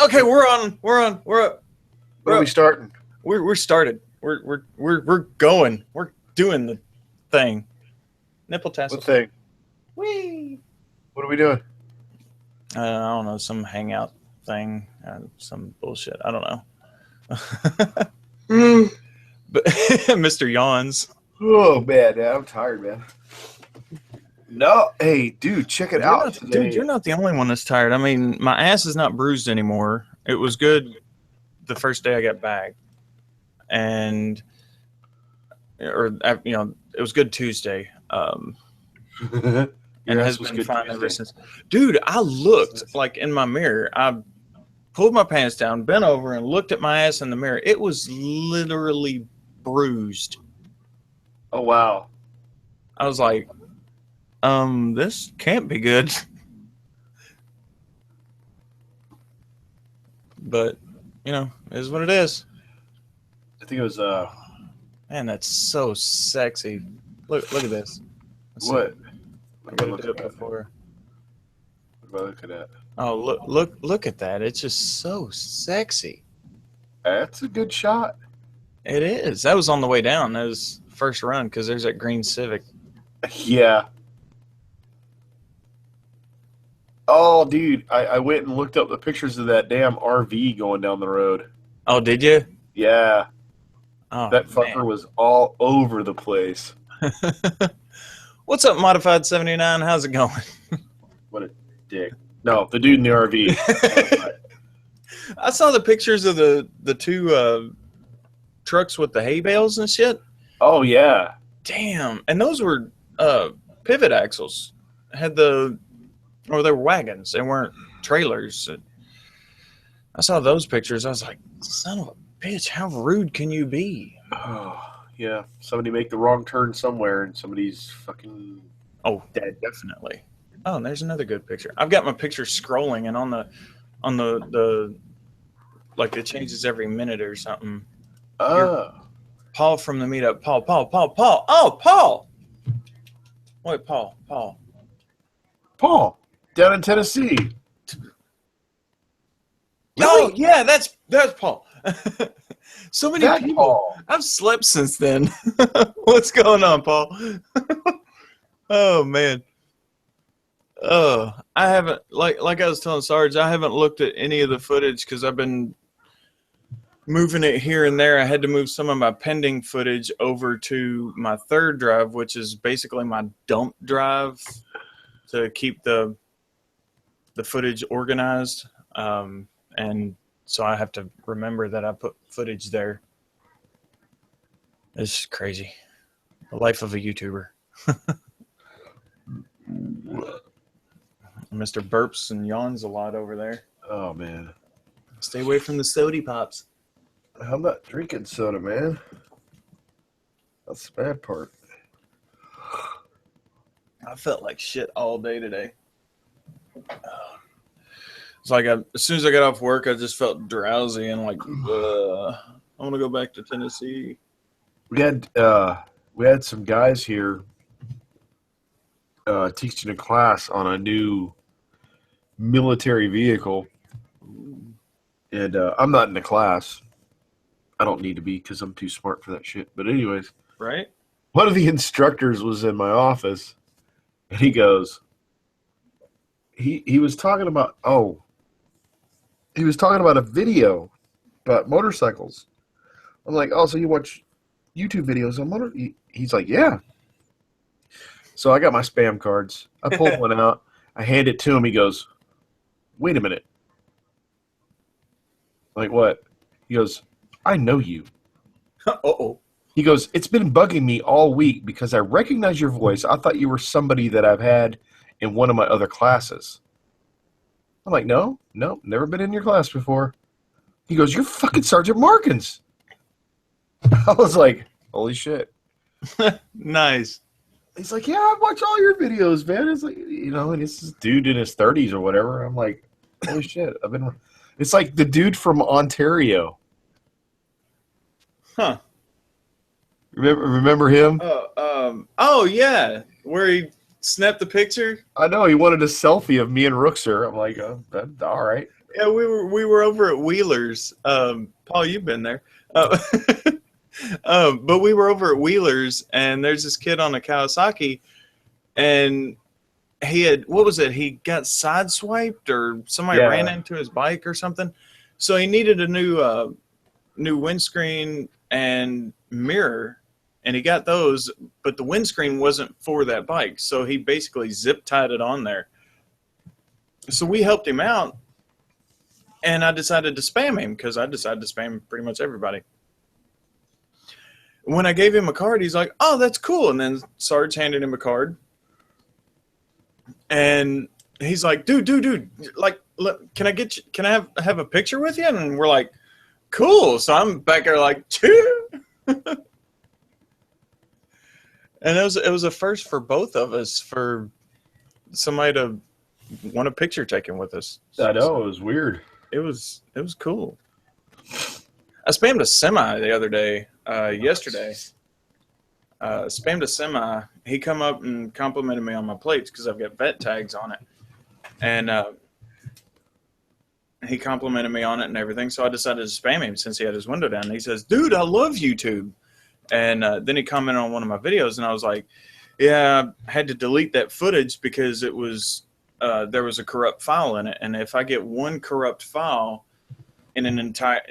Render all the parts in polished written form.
Okay, we're on. We're on. We're up. When are we starting? We're started. We're going. We're doing the thing. Nipple What tassels. thing? Whee! What are we doing? I don't know, some hangout thing, some bullshit. I don't know. But Mr. Yawns. Oh man, I'm tired, man. No, hey, dude, check it out today. Dude, you're not the only one that's tired. I mean, my ass is not bruised anymore. It was good the first day I got back, and it was good Tuesday. And it has been fine ever since. Dude, I looked like in my mirror. I pulled my pants down, bent over, and looked at my ass in the mirror. It was literally bruised. Oh wow! I was like, this can't be good. But it is what it is. I think it was Man, that's so sexy. Look at this. What? I gotta do it before. What am I looking at? Oh, look at that. It's just so sexy. That's a good shot. It is. That was on the way down. That was first run because there's that green Civic. Yeah. Oh, dude, I went and looked up the pictures of that damn RV going down the road. Oh, did you? Yeah. Oh, that fucker was all over the place. What's up, Modified 79? How's it going? What a dick. No, the dude in the RV. I saw the pictures of the two trucks with the hay bales and shit. Oh, yeah. Damn. And those were pivot axles. They were wagons. They weren't trailers. I saw those pictures. I was like, son of a bitch, how rude can you be? Oh, yeah. Somebody make the wrong turn somewhere and somebody's fucking dead. Definitely. Oh, and there's another good picture. I've got my picture scrolling, and on the like it changes every minute or something. Oh. Paul from the meetup. Paul. Oh, Paul. Wait, Paul. Paul, down in Tennessee. Oh, yeah, that's Paul. So many people. Paul. I've slept since then. What's going on, Paul? Oh, man. I haven't, like I was telling Sarge, I haven't looked at any of the footage because I've been moving it here and there. I had to move some of my pending footage over to my third drive, which is basically my dump drive to keep the footage organized. And so I have to remember that I put footage there. It's crazy. The life of a YouTuber. Mr. Burps and yawns a lot over there. Oh, man. Stay away from the sody pops. I'm not drinking soda, man. That's the bad part. I felt like shit all day today. It's like as soon as I got off work, I just felt drowsy and like, I want to go back to Tennessee. We had some guys here teaching a class on a new military vehicle, and I'm not in the class. I don't need to be because I'm too smart for that shit. But anyways, right? One of the instructors was in my office, and he goes, he was talking about a video about motorcycles. I'm like, oh, so you watch YouTube videos on motor? He's like, yeah. So I got my spam cards. I pulled one out. I hand it to him. He goes, wait a minute. Like what? He goes, I know you. Uh-oh. He goes, it's been bugging me all week because I recognize your voice. I thought you were somebody that I've had in one of my other classes. I'm like, no, never been in your class before. He goes, you're fucking Sergeant Markins. I was like, holy shit. Nice. He's like, yeah, I watch all your videos, man. It's like, and it's this dude in his 30s or whatever. I'm like, holy shit. It's like the dude from Ontario. Huh. Remember him? Oh, yeah. Where he snapped the picture? I know. He wanted a selfie of me and Rookzer. I'm like, all right. Yeah, we were over at Wheeler's. Paul, you've been there. But we were over at Wheeler's, and there's this kid on a Kawasaki, and he had, what was it? He got sideswiped, or somebody ran into his bike or something. So he needed a new windscreen and mirror, and he got those, but the windscreen wasn't for that bike. So he basically zip tied it on there. So we helped him out, and I decided to spam him because I decided to spam pretty much everybody. When I gave him a card, he's like, "Oh, that's cool." And then Sarge handed him a card. And he's like, dude, like, can I have a picture with you? And we're like, cool. So I'm back there like, cheer. And it was a first for both of us, for somebody to want a picture taken with us. I know, it was weird. It was cool. I spammed a semi the other day, yesterday. Spammed a semi. He come up and complimented me on my plates because I've got vet tags on it. And he complimented me on it and everything. So I decided to spam him since he had his window down. And he says, "Dude, I love YouTube." And then he commented on one of my videos, and I was like, "Yeah, I had to delete that footage because it was there was a corrupt file in it. And if I get one corrupt file in an entire,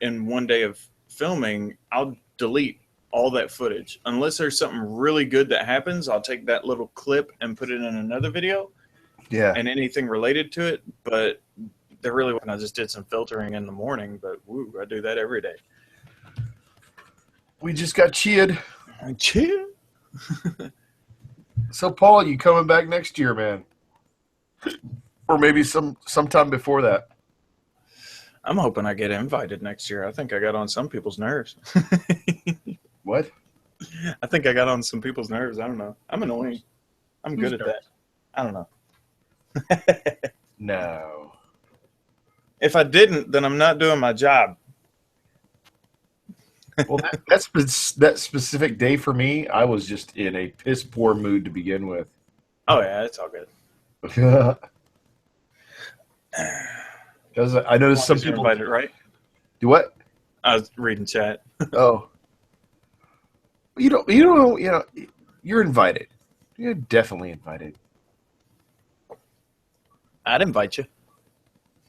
in one day of filming, I'll delete all that footage. Unless there's something really good that happens, I'll take that little clip and put it in another video. Yeah. And anything related to it. But there really wasn't. I just did some filtering in the morning, but woo, I do that every day. We just got cheered. Cheer. So, Paul, you coming back next year, man? Or maybe sometime before that. I'm hoping I get invited next year. I think I got on some people's nerves. What? I think I got on some people's nerves. I don't know. I'm annoying. I'm good at that. I don't know. No. If I didn't, then I'm not doing my job. Well, that specific day for me, I was just in a piss poor mood to begin with. Oh yeah, it's all good. Because I noticed some people invited, right? Do what? I was reading chat. Oh, you're invited. You're definitely invited. I'd invite you.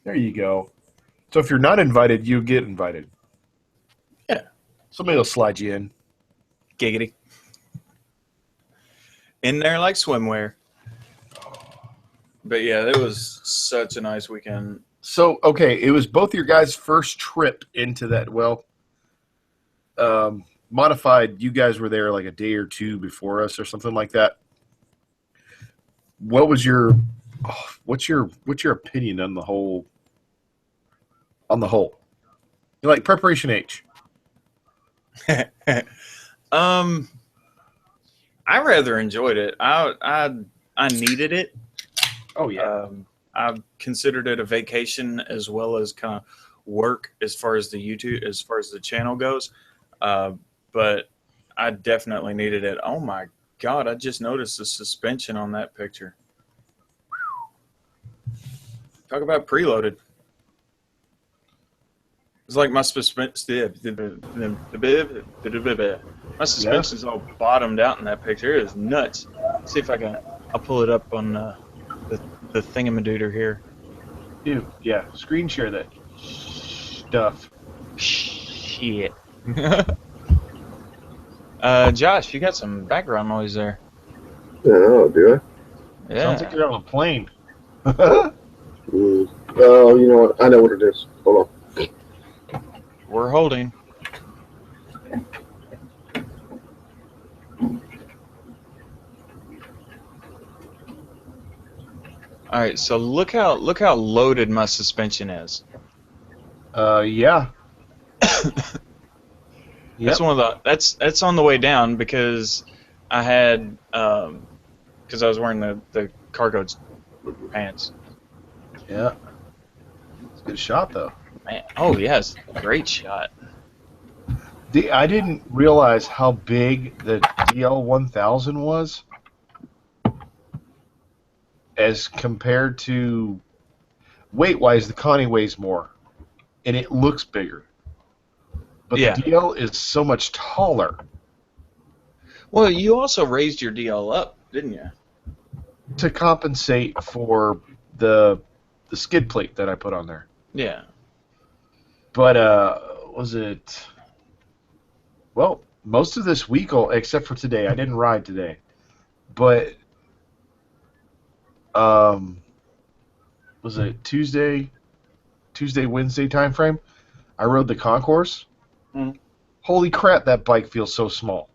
There you go. So if you're not invited, you get invited. Yeah. Somebody will slide you in. Giggity. In there like swimwear. But yeah, it was such a nice weekend. So, okay, it was both your guys' first trip into that. Well, modified, you guys were there like a day or two before us or something like that. What was what's your opinion on the whole? You're like Preparation H. I rather enjoyed it. I needed it. Oh yeah. I considered it a vacation as well as kind of work as far as the channel goes. But I definitely needed it. Oh my God, I just noticed the suspension on that picture. Talk about preloaded. It's like my suspension's all bottomed out in that picture. It is nuts. Let's see if I'll pull it up on the thingamadooter here. Dude, yeah, screen share that stuff. Shit. Josh, you got some background noise there. Oh, do I? Yeah. Sounds like you're on a plane. Oh, you know what? I know what it is. Hold on. We're holding. All right, so look how loaded my suspension is. Yeah. That's one of that's on the way down because I had because I was wearing the cargo pants. Yeah. It's a good shot though. Man, oh yes, great shot. I didn't realize how big the DL1000 was as compared to. weight-wise, the Connie weighs more, and it looks bigger. But Yeah. the DL is so much taller. Well, you also raised your DL up, didn't you? To compensate for the skid plate that I put on there. Yeah. But was it? Well, most of this week, except for today, I didn't ride today. But was it Tuesday, Wednesday time frame? I rode the concourse. Mm. Holy crap! That bike feels so small.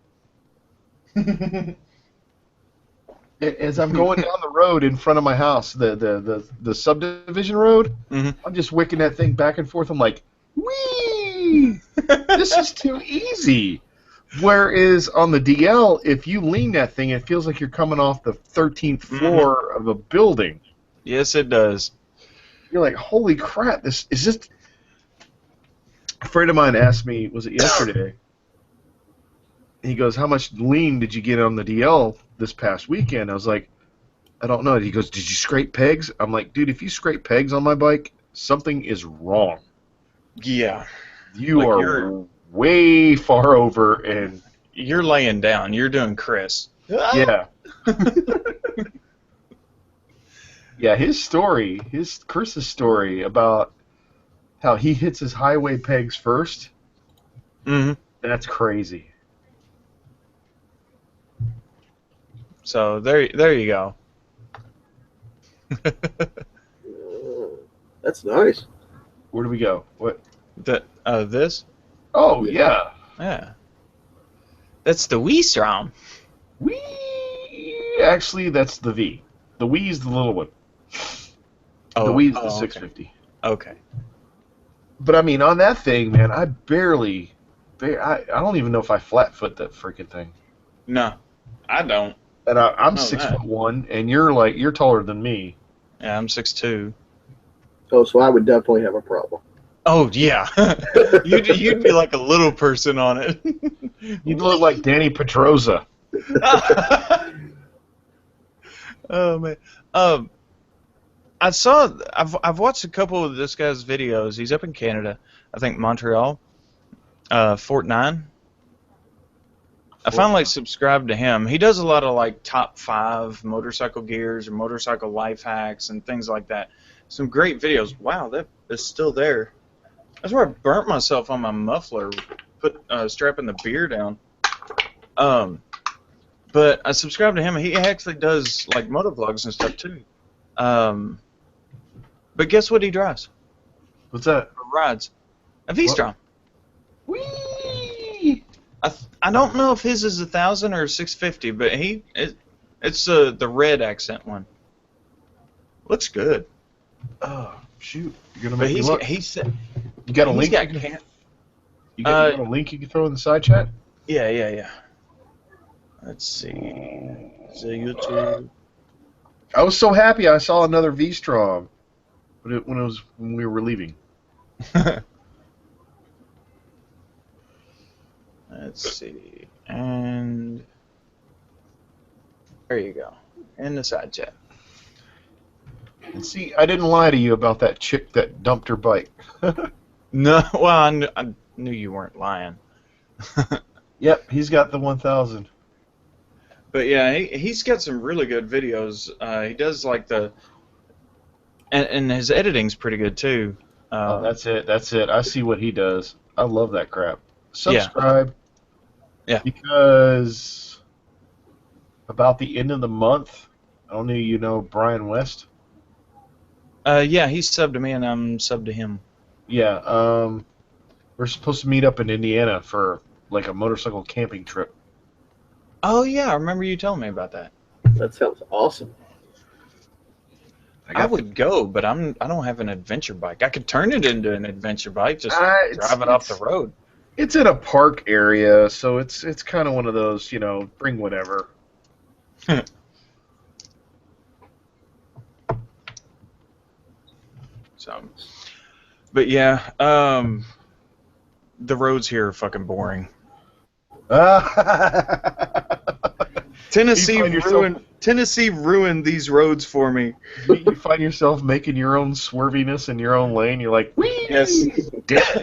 As I'm going down the road in front of my house, the subdivision road, I'm just wicking that thing back and forth. I'm like, whee! This is too easy. Whereas on the DL, if you lean that thing, it feels like you're coming off the 13th floor of a building. Yes, it does. You're like, holy crap! This is just. A friend of mine asked me, was it yesterday? He goes, how much lean did you get on the DL this past weekend? I was like, I don't know. He goes, did you scrape pegs? I'm like, dude, if you scrape pegs on my bike, something is wrong. Yeah. You are way far over, and you're laying down. You're doing Chris. Yeah. Yeah, Chris's story about how he hits his highway pegs first, that's crazy. So there you go. That's nice. Where do we go? What? This? Oh, yeah. Yeah. That's the Wii Strom. Actually, that's the V. The Wii is the little one. Oh, the Wii is the 650. Okay. But I mean, on that thing, man, I don't even know if I flat foot that freaking thing. No, I don't. And I'm 6'1", and you're taller than me. Yeah, I'm 6'2". Oh, so I would definitely have a problem. Oh yeah, you'd be like a little person on it. You'd look like Danny Pedrosa. Oh man. I've watched a couple of this guy's videos. He's up in Canada, I think Montreal, Fort 9. I finally subscribed to him. He does a lot of like top 5 motorcycle gears or motorcycle life hacks and things like that. Some great videos. Wow, that is still there. That's where I burnt myself on my muffler, strapping the beer down. But I subscribed to him. He actually does like motovlogs and stuff too. But guess what he drives? What's that? Or rides a V-Strom. Whee! I don't know if his is 1,000 or 650, but it's the red accent one. Looks good. Oh shoot! You're gonna make But me look. he said You got a link? You got a link you can throw in the side chat? Yeah. Let's see. Is it YouTube? I was so happy I saw another V-Strom when we were leaving. Let's see. And there you go. In the side chat. And see, I didn't lie to you about that chick that dumped her bike. No, well, I knew you weren't lying. Yep, he's got the 1,000. But yeah, he's got some really good videos. He does like and his editing's pretty good too. That's it. I see what he does. I love that crap. Subscribe. Yeah. Because about the end of the month, I don't know, you know Brian West? Yeah, he's subbed to me and I'm subbed to him. Yeah, we're supposed to meet up in Indiana for like a motorcycle camping trip. Oh yeah, I remember you telling me about that. That sounds awesome. I would go, but I don't have an adventure bike. I could turn it into an adventure bike, just drive it off the road. It's in a park area, so it's kind of one of those, you know, bring whatever. So, but yeah, the roads here are fucking boring. Tennessee You find yourself- ruined these roads for me. You find yourself making your own swerviness in your own lane. You're like, whee! Yes.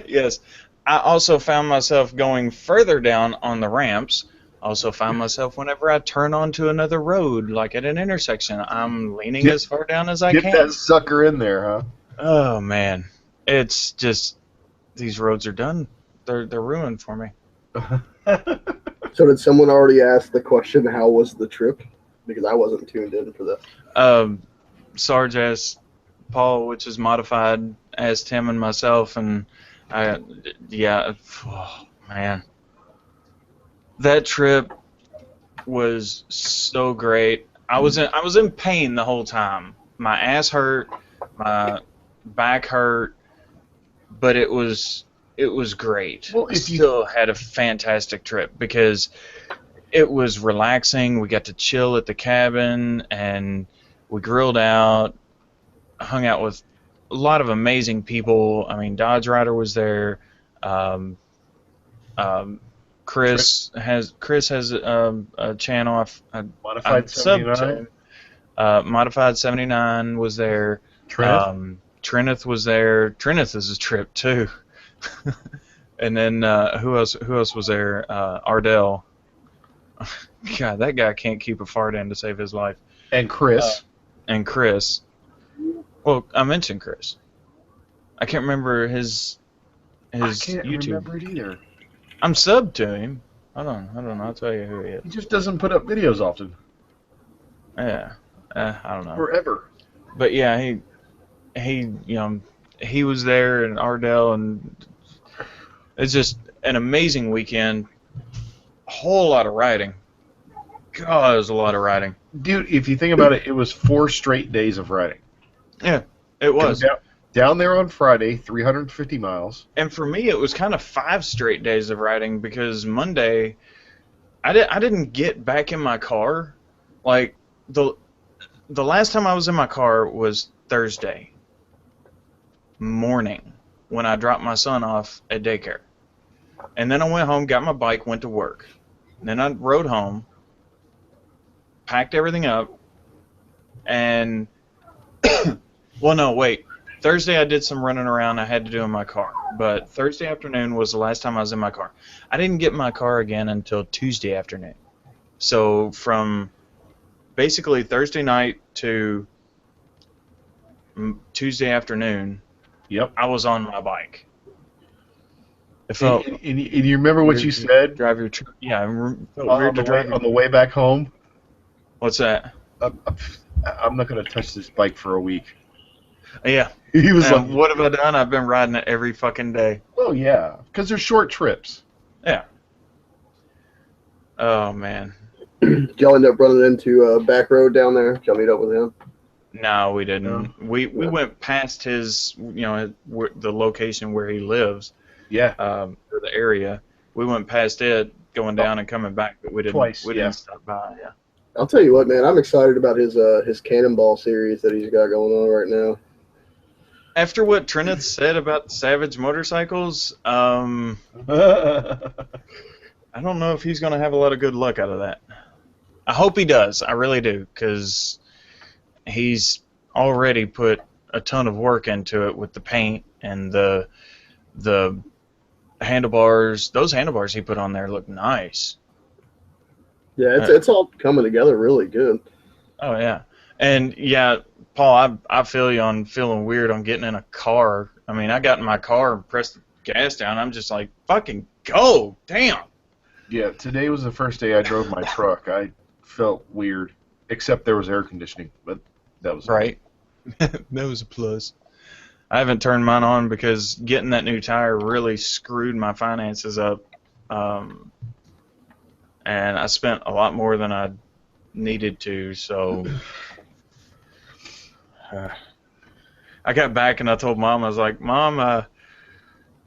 Yes. I also found myself going further down on the ramps. Also found myself whenever I turn onto another road, like at an intersection, I'm leaning as far down as I Get can. that sucker in there, huh? Oh man, it's just these roads are done. They're ruined for me. So did someone already ask the question, how was the trip? Because I wasn't tuned in for that. Sarge asked Paul, which is modified, asked him and myself, and oh, man. That trip was so great. I was in pain the whole time. My ass hurt, my back hurt, but it was great. Well, I still had a fantastic trip because it was relaxing. We got to chill at the cabin and we grilled out, hung out with a lot of amazing people. I mean, Dodge Rider was there. Chris has a channel. Modified 79. Modified 79 was there. Trinith was there. Trinith is a trip too. And then who else was there? Ardell. God, that guy can't keep a fart in to save his life. And Chris. Well, I mentioned Chris. I can't remember his I can't YouTube. remember it either. I'm subbed to him. I don't know. I'll tell you who he is. He just doesn't put up videos often. Yeah. I don't know. Forever. But yeah, he was there, and Ardell, and it's just an amazing weekend. A whole lot of riding. God, it was a lot of riding. Dude, if you think about it, it was 4 straight days of riding. Yeah, it was. Down there on Friday, 350 miles. And for me, it was kind of 5 straight days of riding because Monday, I didn't get back in my car. Like, the last time I was in my car was Thursday morning when I dropped my son off at daycare. And then I went home, got my bike, went to work. And then I rode home, packed everything up, and well, no, wait. Thursday I did some running around I had to do in my car, but Thursday afternoon was the last time I was in my car. I didn't get in my car again until Tuesday afternoon. So from basically Thursday night to Tuesday afternoon, Yep. I was on my bike. It And, felt and you remember what you said drive your truck. Yeah, it felt on weird to drive. the way back home? What's that? I'm not going to touch this bike for a week. Yeah. He was like, what have I done? I've been riding it every fucking day. well, yeah, because they're short trips. Yeah. Oh, man. Did y'all end up running into a back road down there? Did y'all meet up with him? No, we didn't. No. We went past his, the location where he lives, Yeah. or the area. We went past it, going down and coming back, but we didn't. Twice, We yeah. didn't stop by. Yeah. I'll tell you what, man. I'm excited about his Cannonball series that he's got going on right now. After what Trinith said about Savage motorcycles, I don't know if he's going to have a lot of good luck out of that. I hope he does. I really do, because he's already put a ton of work into it with the paint and the handlebars. Those handlebars he put on there look nice. Yeah, it's all coming together really good. Oh, yeah. And, yeah, Paul, I feel you on feeling weird on getting in a car. I mean, I got in my car and pressed the gas down. I'm just like, fucking go. Damn. Yeah, today was the first day I drove my truck. I felt weird, except there was air conditioning, but that was right. That was a plus. I haven't turned mine on because getting that new tire really screwed my finances up. And I spent a lot more than I needed to, so I got back and I told Mom, I was like, Mom, I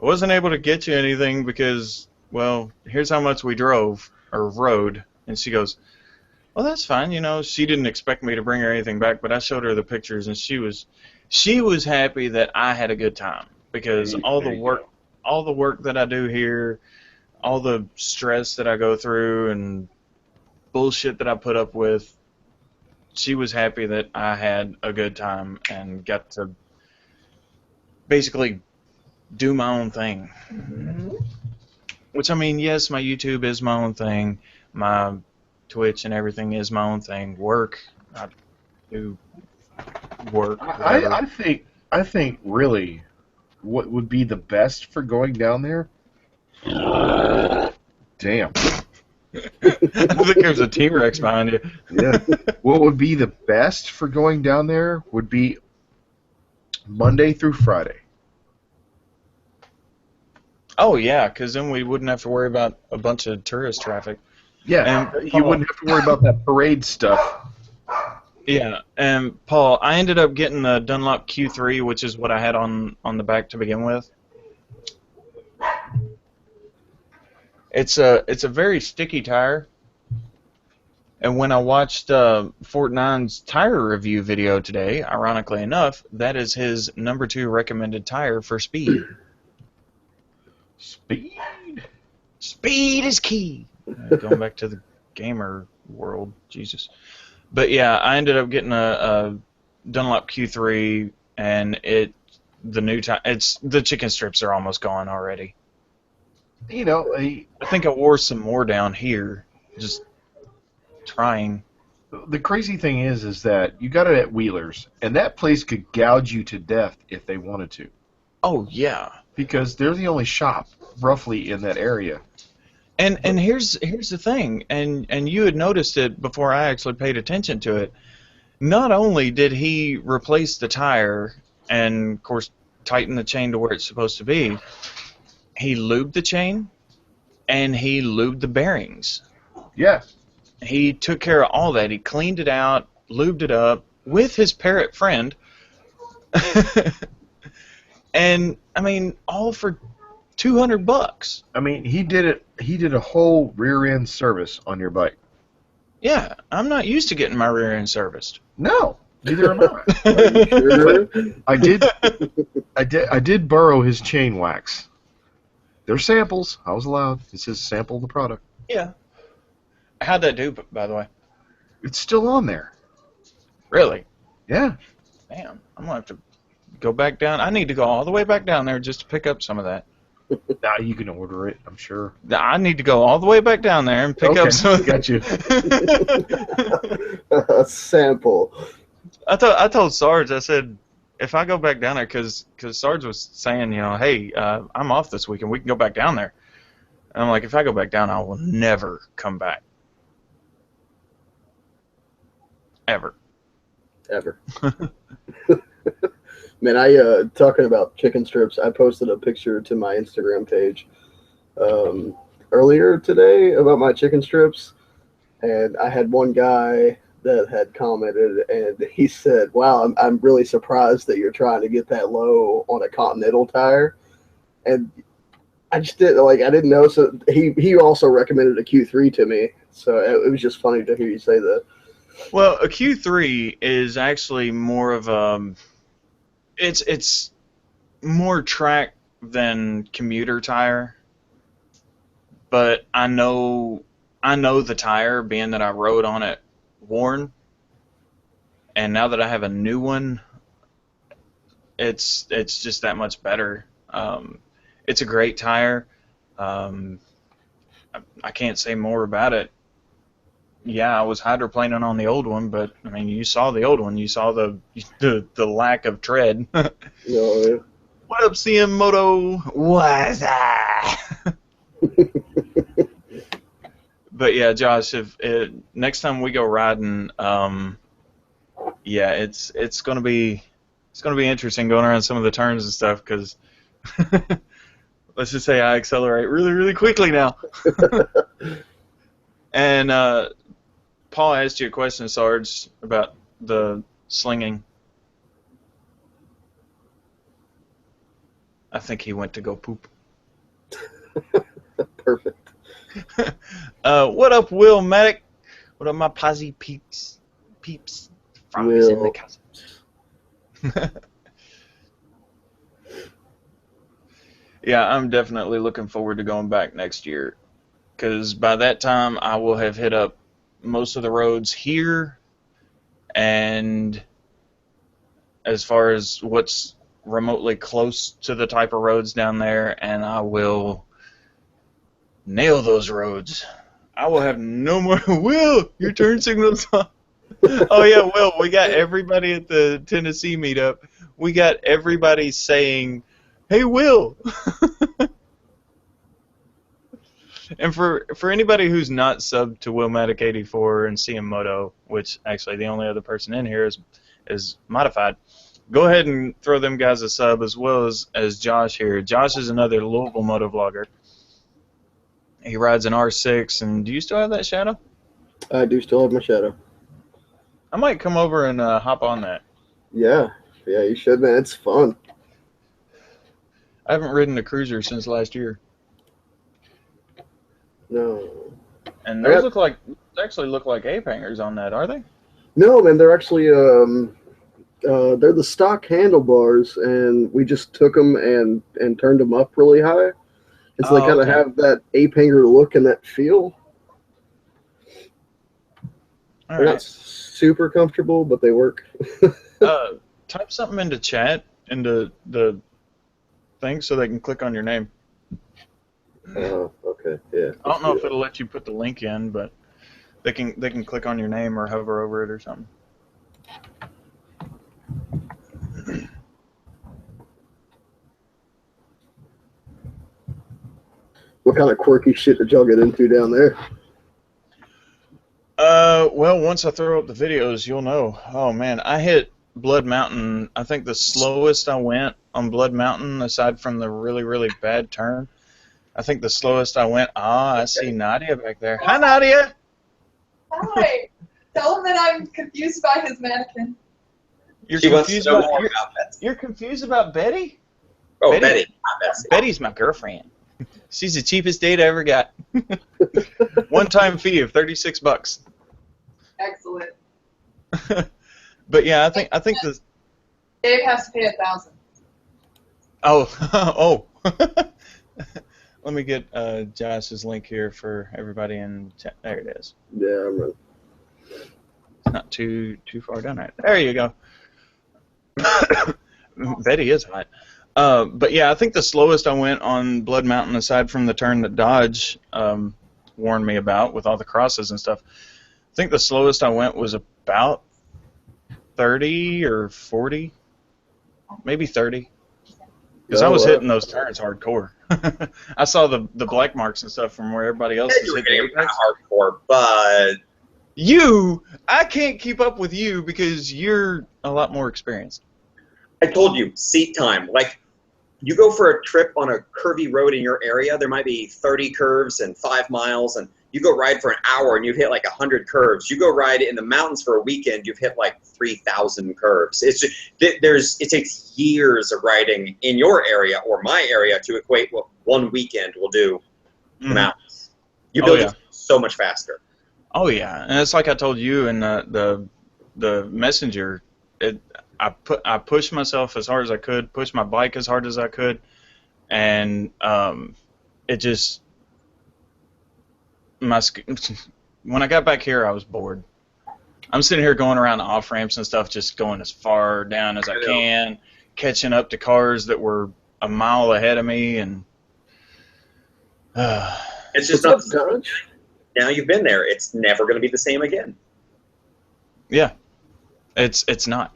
wasn't able to get you anything because, well, here's how much we drove or rode. And she goes, well, that's fine. She didn't expect me to bring her anything back, but I showed her the pictures, and she was happy that I had a good time because all the work that I do here, all the stress that I go through, and bullshit that I put up with, she was happy that I had a good time and got to basically do my own thing. Which, I mean, yes, my YouTube is my own thing. My Twitch and everything is my own thing. Work, I do work, whatever. I think really what would be the best for going down there? Damn. I think there's a T-Rex behind you. Yeah. What would be the best for going down there would be Monday through Friday. Oh, yeah, because then we wouldn't have to worry about a bunch of tourist traffic. Yeah, And you wouldn't have to worry about that parade stuff. Yeah, and Paul, I ended up getting the Dunlop Q3, which is what I had on the back to begin with. It's a very sticky tire. And when I watched Fort Nine's tire review video today, ironically enough, that is his number 2 recommended tire for speed. Speed. Speed is key. Going back to the gamer world, Jesus. But yeah, I ended up getting a Dunlop Q3, and the new tire. The chicken strips are almost gone already. You know, I think I wore some more down here, just trying. the crazy thing is that you got it at Wheeler's, and that place could gouge you to death if they wanted to. Oh yeah. Because they're the only shop roughly in that area. And here's the thing, and you had noticed it before I actually paid attention to it. Not only did he replace the tire and, of course, tighten the chain to where it's supposed to be, he lubed the chain and he lubed the bearings. Yeah. He took care of all that. He cleaned it out, lubed it up with his parrot friend. And, I mean, all for $200. I mean, he did a whole rear end service on your bike. Yeah, I'm not used to getting my rear end serviced. No, neither am I. Sure. I did borrow his chain wax. They're samples. I was allowed. It says sample the product. Yeah. How'd that do, by the way? It's still on there. Really? Yeah. Damn, I'm gonna have to go back down. I need to go all the way back down there just to pick up some of that. Now you can order it, I'm sure. I need to go all the way back down there and pick up some of Got you. A sample. I told Sarge, I said, if I go back down there, because Sarge was saying, hey, I'm off this weekend, we can go back down there. And I'm like, if I go back down, I will never come back. Ever. Man, talking about chicken strips, I posted a picture to my Instagram page earlier today about my chicken strips, and I had one guy that had commented, and he said, wow, I'm really surprised that you're trying to get that low on a Continental tire. And I just didn't, I didn't know, so he also recommended a Q3 to me, so it was just funny to hear you say that. Well, a Q3 is actually more of it's more track than commuter tire, but I know the tire, being that I rode on it worn, and now that I have a new one, it's just that much better. It's a great tire. I can't say more about it. Yeah, I was hydroplaning on the old one, but I mean, you saw the old one. You saw the lack of tread. Yeah. What up, CM Moto? What's that? But yeah, Josh, if next time we go riding, yeah, it's gonna be interesting going around some of the turns and stuff, because let's just say I accelerate really, really quickly now. And Paul asked you a question, Sarge, about the slinging. I think he went to go poop. Perfect. What up, Will Medic? What up, my posse peeps? Frogs in the castle. Yeah, I'm definitely looking forward to going back next year, because by that time I will have hit up most of the roads here, and as far as what's remotely close to the type of roads down there, and I will nail those roads. I will have no more. Will, your turn signal's on. Oh yeah, Will, we got everybody at the Tennessee meetup. We got everybody saying, "Hey, Will." And for anybody who's not subbed to Willmatic84 and CM Moto, which actually the only other person in here is modified, go ahead and throw them guys a sub, as well as Josh here. Josh is another Louisville motovlogger. He rides an R6, and do you still have that Shadow? I do still have my Shadow. I might come over and hop on that. Yeah, you should, man. It's fun. I haven't ridden a cruiser since last year. No. And those actually look like ape hangers on that, are they? No, man. They're actually they're the stock handlebars, and we just took them and turned them up really high, and so they kind of have that ape hanger look and that feel. They're not super comfortable, but they work. Type something into chat, into the thing, so they can click on your name. Okay, yeah. I don't know if it'll let you put the link in, but they can click on your name or hover over it or something. What kind of quirky shit did y'all get into down there? Well, once I throw up the videos, you'll know. Oh man, I hit Blood Mountain. I think the slowest I went on Blood Mountain, aside from the really, really bad turn, I think the slowest I went. I see Nadia back there. Hi, Nadia. Hi. Tell him that I'm confused by his mannequin. You're confused about Betty? Oh, Betty. Not Betsy. Betty's my girlfriend. She's the cheapest date I ever got. One-time fee of $36. Excellent. But yeah, I think the Dave has to pay $1,000. oh. Let me get Josh's link here for everybody in chat. There it is. Yeah, I'm ready. It's not too far down right. There you go. Betty is hot. But yeah, I think the slowest I went on Blood Mountain, aside from the turn that Dodge warned me about with all the crosses and stuff, I think the slowest I went was about 30 or 40, maybe 30. Because I was hitting those turns hardcore. I saw the black marks and stuff from where everybody else was hitting hardcore, but I can't keep up with you because you're a lot more experienced. I told you, seat time. Like, you go for a trip on a curvy road in your area, there might be 30 curves and 5 miles, and you go ride for an hour and you hit like 100 curves. You go ride in the mountains for a weekend, you've hit like 3,000 curves. It's just, it takes years of riding in your area or my area to equate what one weekend will do in the mountains. You build it so much faster. Oh yeah, and it's like I told you in the messenger. I pushed myself as hard as I could, pushed my bike as hard as I could, and it just when I got back here, I was bored. I'm sitting here going around the off ramps and stuff, just going as far down as I can, catching up to cars that were a mile ahead of me, and it's just not. Now you've been there, it's never going to be the same again. Yeah. It's not.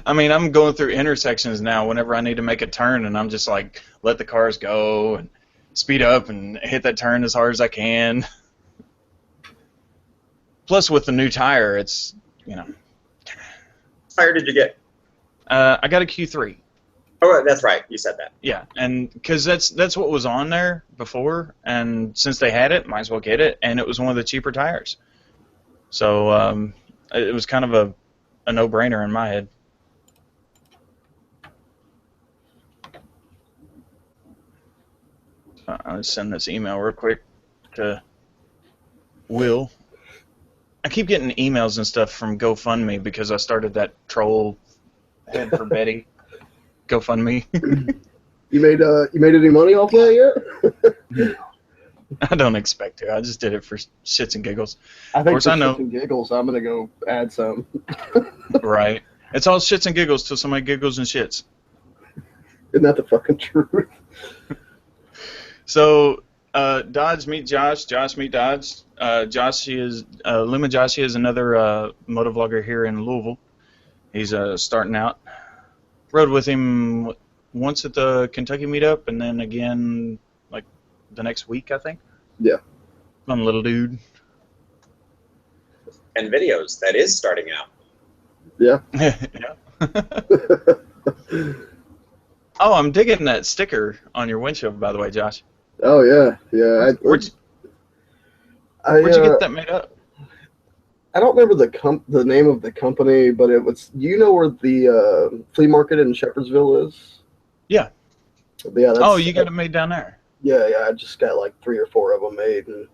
I mean, I'm going through intersections now whenever I need to make a turn, and I'm just like, let the cars go and speed up and hit that turn as hard as I can. Plus, with the new tire, it's, you know. What tire did you get? I got a Q3. Oh, that's right. You said that. Yeah, and because that's what was on there before, and since they had it, might as well get it, and it was one of the cheaper tires. So it was kind of a no-brainer in my head. I'll send this email real quick to Will. I keep getting emails and stuff from GoFundMe because I started that troll head for Betty GoFundMe. You made any money off that yet? I don't expect to. I just did it for shits and giggles. I think course, for I know. shits and giggles, I'm gonna go add some. Right. It's all shits and giggles till somebody giggles and shits. Isn't that the fucking truth? So, Dodge meet Josh. Josh meet Dodge. Luma Joshi is another motovlogger here in Louisville. He's starting out. Rode with him once at the Kentucky meetup, and then again like the next week, I think. Yeah. Fun little dude. And videos, that is starting out. Yeah. Yeah. Oh, I'm digging that sticker on your windshield, by the way, Josh. Oh yeah, yeah. Where'd you get that made up? I don't remember the name of the company, but it was. Do you know where the flea market in Shepherdsville is? Yeah. Yeah. Oh, you got it made down there. Yeah, yeah. I just got like 3 or 4 of them made and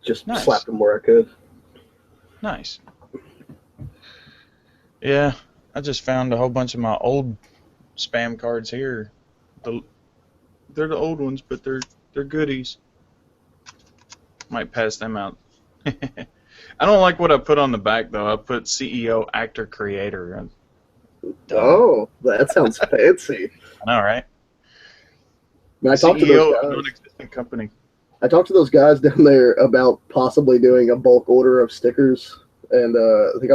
just Nice. slapped them where I could. Nice. Yeah, I just found a whole bunch of my old spam cards here. They're the old ones, but they're goodies. Might pass them out. I don't like what I put on the back though. I put CEO, actor, creator. Oh, that sounds fancy. I know, right? When I talked to CEO those of guys, non-existent company. I talked to those guys down there about possibly doing a bulk order of stickers, and I think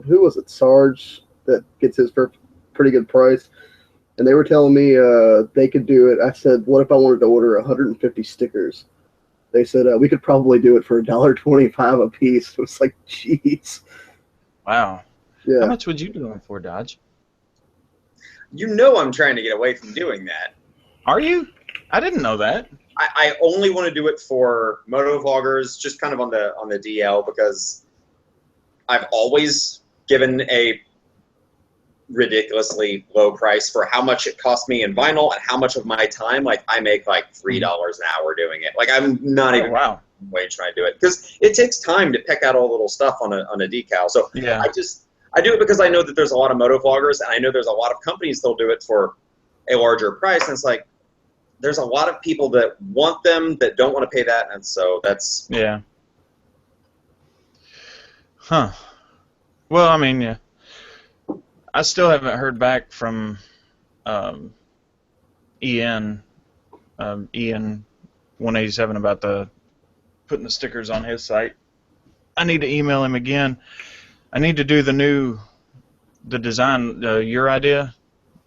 who was it, Sarge, that gets his for a pretty good price, and they were telling me they could do it. I said, what if I wanted to order 150 stickers? They said we could probably do it for $1.25 a piece. It was like, jeez. Wow. Yeah. How much would you do them for, Dodge? You know I'm trying to get away from doing that. Are you? I didn't know that. I only want to do it for motovloggers, just kind of on the DL, because I've always given a ridiculously low price for how much it cost me in vinyl and how much of my time. Like, I make like $3 an hour doing it. Like, I'm not even wow. wage trying to do it, because it takes time to pick out all the little stuff on a decal. So Yeah. I do it because I know that there's a lot of motovloggers, and I know there's a lot of companies that'll do it for a larger price. And it's like, there's a lot of people that want them that don't want to pay that, and so that's... Yeah. Huh. Well, I mean, yeah. I still haven't heard back from Ian 187 about putting the stickers on his site. I need to email him again. I need to do the design, your idea,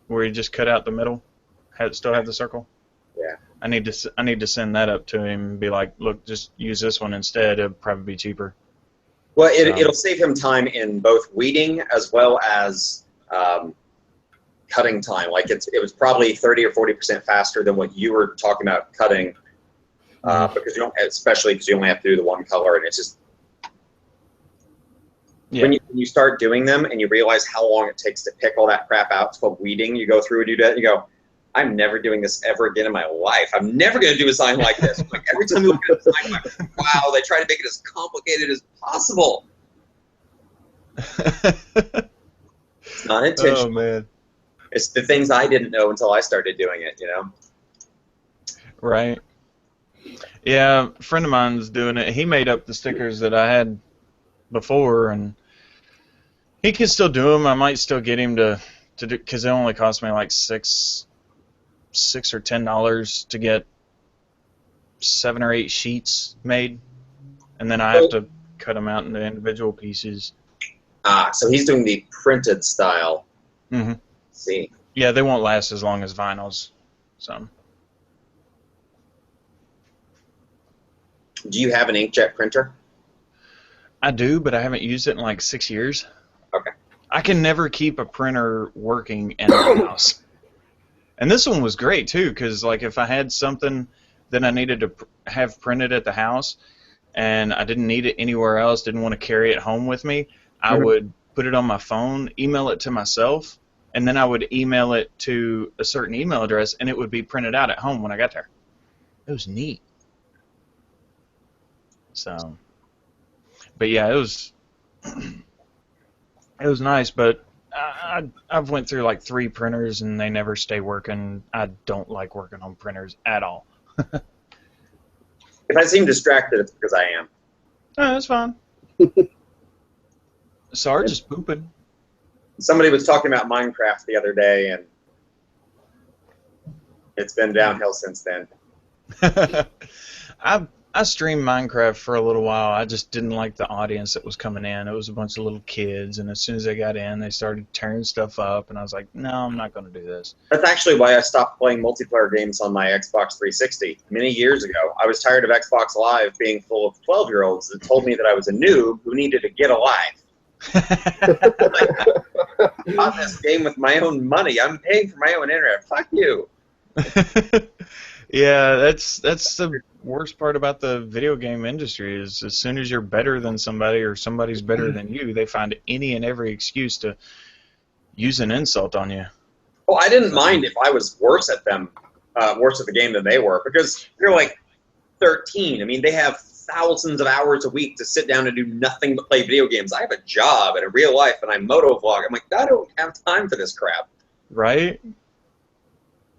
where you just cut out the middle, still have the circle. Yeah. I need to send that up to him and be like, look, just use this one instead. It'll probably be cheaper. Well, it'll save him time in both weeding as well as cutting time. Like, it was probably 30 or 40% faster than what you were talking about cutting, because especially because you only have to do the one color, and it's just... Yeah. When you start doing them and you realize how long it takes to pick all that crap out, it's called weeding. You go through and do that, and you go, I'm never doing this ever again in my life. I'm never going to do a sign like this. Like, every time you look at a sign, I'm like, wow, they try to make it as complicated as possible. It's not intentional. Oh, man. It's the things I didn't know until I started doing it, you know? Right. Yeah, a friend of mine's doing it. He made up the stickers that I had before, and he can still do them. I might still get him to do, because it only cost me like $6 or $10 to get 7 or 8 sheets made, and then I have to cut them out into individual pieces. So he's doing the printed style. Mm-hmm. See. Yeah, they won't last as long as vinyls. So. Do you have an inkjet printer? I do, but I haven't used it in like 6 years. Okay. I can never keep a printer working in my house. And this one was great, too, because like if I had something that I needed to have printed at the house and I didn't need it anywhere else, didn't want to carry it home with me, I would put it on my phone, email it to myself, and then I would email it to a certain email address, and it would be printed out at home when I got there. It was neat. So, but yeah, it was nice, but I've went through like 3 printers and they never stay working. I don't like working on printers at all. If I seem distracted, it's because I am. Oh, that's fine. Sarge is pooping. Somebody was talking about Minecraft the other day, and it's been downhill since then. I streamed Minecraft for a little while. I just didn't like the audience that was coming in. It was a bunch of little kids, and as soon as they got in, they started tearing stuff up, and I was like, no, I'm not going to do this. That's actually why I stopped playing multiplayer games on my Xbox 360 many years ago. I was tired of Xbox Live being full of 12-year-olds that told me that I was a noob who needed to get a life. I bought this game with my own money. I'm paying for my own internet. Fuck you. Yeah, that's the worst part about the video game industry is as soon as you're better than somebody or somebody's better than you, they find any and every excuse to use an insult on you. Well, I didn't mind if I was worse at them, worse at the game than they were, because they're like 13. I mean, they have thousands of hours a week to sit down and do nothing but play video games. I have a job and a real life, and I motovlog. I'm like, I don't have time for this crap. Right?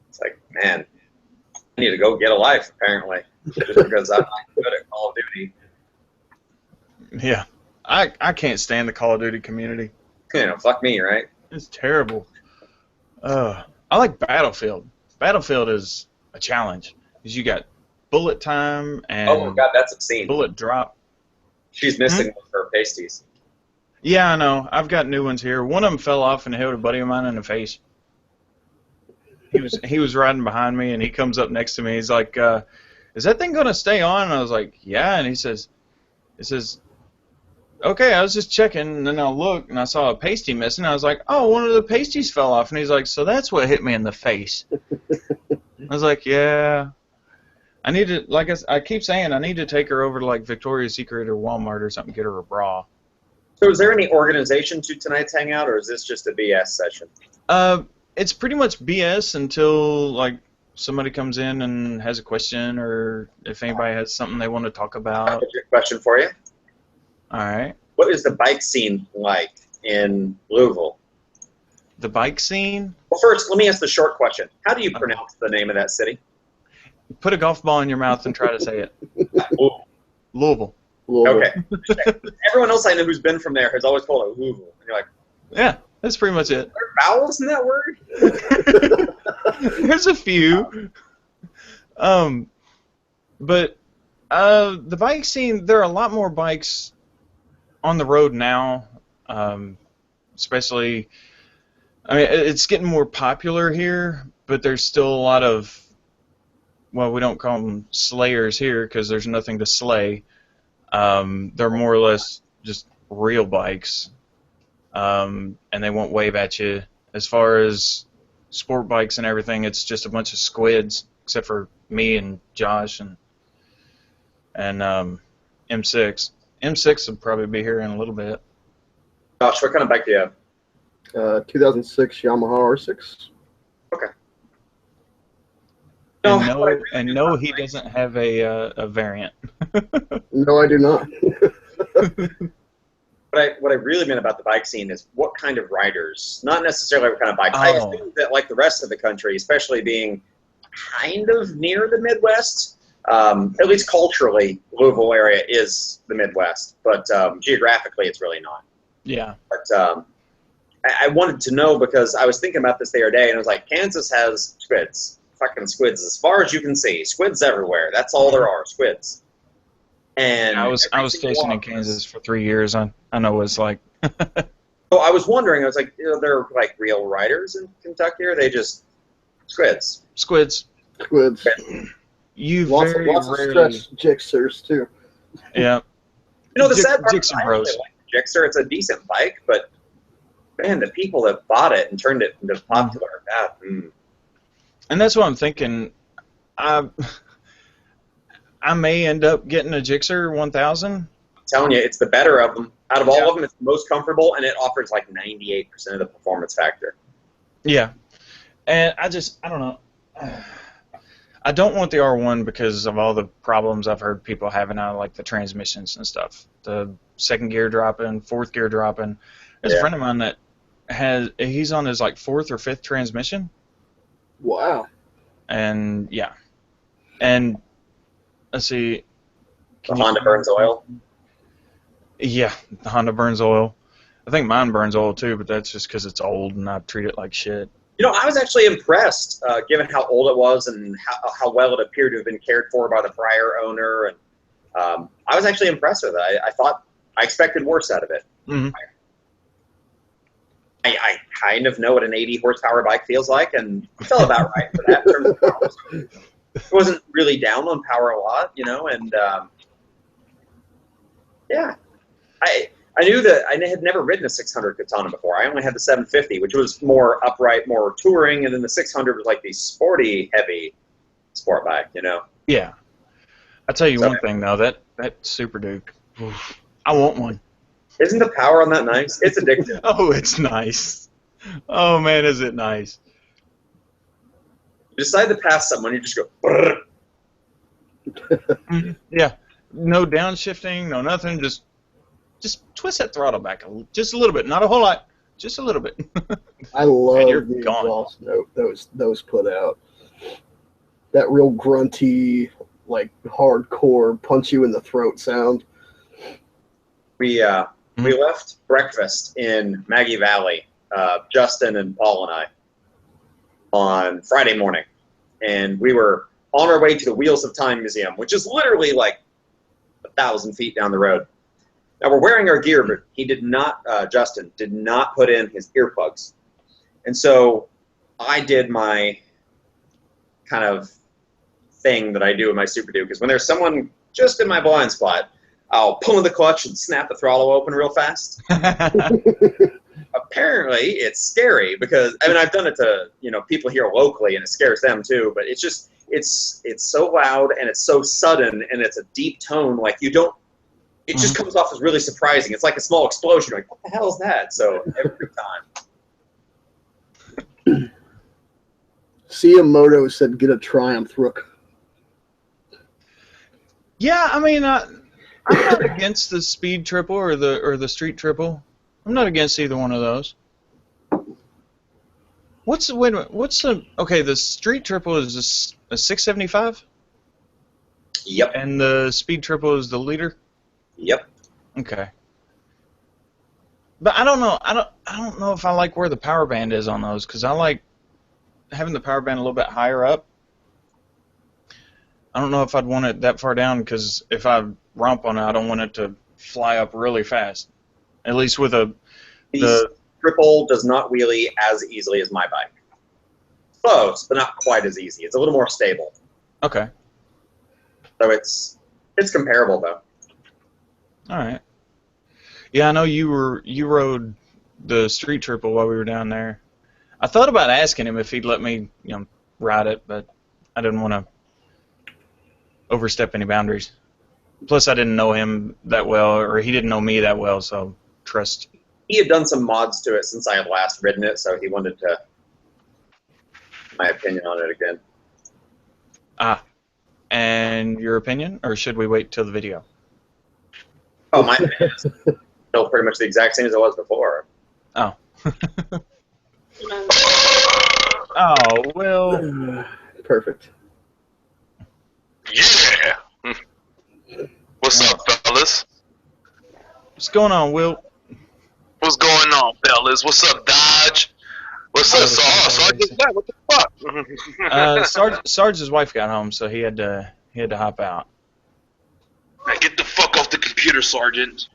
It's like, man, I need to go get a life, apparently, just because I'm not good at Call of Duty. Yeah. I can't stand the Call of Duty community. You know, fuck me, right? It's terrible. I like Battlefield. Battlefield is a challenge because you got bullet time and Oh my god, that's obscene. bullet drop. She's missing her pasties. Yeah, I know. I've got new ones here. One of them fell off and hit a buddy of mine in the face. He was riding behind me, and he comes up next to me. He's like, "Is that thing gonna stay on?" And I was like, "Yeah." And he says, "Okay, I was just checking." And then I looked, and I saw a pasty missing. I was like, "Oh, one of the pasties fell off." And he's like, "So that's what hit me in the face." I was like, "Yeah." I need to, like I keep saying, I need to take her over to like Victoria's Secret or Walmart or something, get her a bra. So is there any organization to tonight's hangout, or is this just a BS session? It's pretty much BS until like somebody comes in and has a question, or if anybody has something they want to talk I about. have a question for you. All right. What is the bike scene like in Louisville? The bike scene? Well, first, let me ask the short question. How do you pronounce the name of that city? Put a golf ball in your mouth and try to say it. Louisville. Okay. Everyone else I know who's been from there has always called it Louisville. And you're like, Yeah, that's pretty much it. are there vowels in that word? There's a few. But the bike scene, there are a lot more bikes on the road now, especially, I mean, it's getting more popular here, but there's still a lot of, well, we don't call them slayers here because there's nothing to slay. They're more or less just real bikes, and they won't wave at you. As far as sport bikes and everything, it's just a bunch of squids, except for me and Josh and M6. M6 will probably be here in a little bit. Josh, what kind of bike do you have? 2006 Yamaha R6. Okay. And no, he doesn't have a variant. No, I do not. What I really meant about the bike scene is what kind of riders, not necessarily what kind of bikes. I assume that, like the rest of the country, especially being kind of near the Midwest, at least culturally, Louisville area is the Midwest, but geographically it's really not. Yeah. But I wanted to know because I was thinking about this the other day, and I was like, Kansas has squids. Fucking squids as far as you can see. Squids everywhere. That's all there are, squids. And I was stationed in Kansas for 3 years. I know what it's like. So I was wondering, I was like, they're like real riders in Kentucky, or are they just squids? Squids. Squids. You Lots very of rarely. stretch Gixxers too. Yeah. You know, the sad part, Gixxer I Bros. really like the Gixxer. It's a decent bike, but man, the people that bought it and turned it into popular, And that's what I'm thinking. I may end up getting a Gixxer 1000. I'm telling you, it's the better of them. Out of all of them, it's the most comfortable, and it offers like 98% of the performance factor. Yeah. And I don't know. I don't want the R1 because of all the problems I've heard people having out of like the transmissions and stuff. The second gear dropping, fourth gear dropping. There's a friend of mine that he's on his like fourth or fifth transmission. Wow. And yeah. And let's see, The Honda burns oil. Yeah, the Honda burns oil. I think mine burns oil too, but that's just because it's old and I treat it like shit. You know, I was actually impressed, given how old it was and how well it appeared to have been cared for by the prior owner. And I was actually impressed with it. I expected worse out of it. Mm-hmm. I kind of know what an 80 horsepower bike feels like, and it felt about right for that in terms of power. It wasn't really down on power a lot, you know, and yeah. I knew that I had never ridden a 600 Katana before. I only had the 750, which was more upright, more touring, and then the 600 was like the sporty, heavy sport bike, you know? Yeah. I'll tell you one thing, though. That Super Duke, oof, I want one. Isn't the power on that nice? It's addictive. Oh, it's nice. Oh, man, is it nice. You decide to pass someone, you just go, brrr. Yeah. No downshifting, no nothing, just twist that throttle back just a little bit, not a whole lot, just a little bit. I love you're the gone. exhaust note those put out. That real grunty, like hardcore, punch you in the throat sound. We left breakfast in Maggie Valley, Justin and Paul and I, on Friday morning, and we were on our way to the Wheels of Time Museum, which is literally like 1,000 feet down the road. Now, we're wearing our gear, but he did not, Justin, did not put in his earplugs. And so I did my kind of thing that I do in my Super Duke, is when there's someone just in my blind spot, I'll pull in the clutch and snap the throttle open real fast. Apparently, it's scary because, I mean, I've done it to, you know, people here locally, and it scares them too, but it's just, it's so loud, and it's so sudden, and it's a deep tone, like you don't, it just comes off as really surprising. It's like a small explosion. You're like, what the hell is that? So every time. CM Moto said, "Get a Triumph, Rook." Yeah, I mean, I'm not against the speed triple or the street triple. I'm not against either one of those. The street triple is a 675? Yep. And the speed triple is the leader? Yep. Okay. But I don't know. I don't know if I like where the power band is on those, because I like having the power band a little bit higher up. I don't know if I'd want it that far down, because if I romp on it, I don't want it to fly up really fast. At least with the triple does not wheelie as easily as my bike. Close, but not quite as easy. It's a little more stable. Okay. So it's comparable though. All right. Yeah, I know you rode the street triple while we were down there. I thought about asking him if he'd let me, ride it, but I didn't want to overstep any boundaries. Plus, I didn't know him that well, or he didn't know me that well, so trust. He had done some mods to it since I had last ridden it, so he wanted to my opinion on it again. And your opinion, or should we wait till the video? Oh, my opinion is still pretty much the exact same as it was before. Oh. Oh, well. Perfect. Yeah. What's up, fellas? What's going on, Will? What's going on, fellas? What's up, Dodge? What's up, Sarge? What the fuck? Sarge's wife got home, so he had to hop out. Now get the fuck off the computer, Sergeant.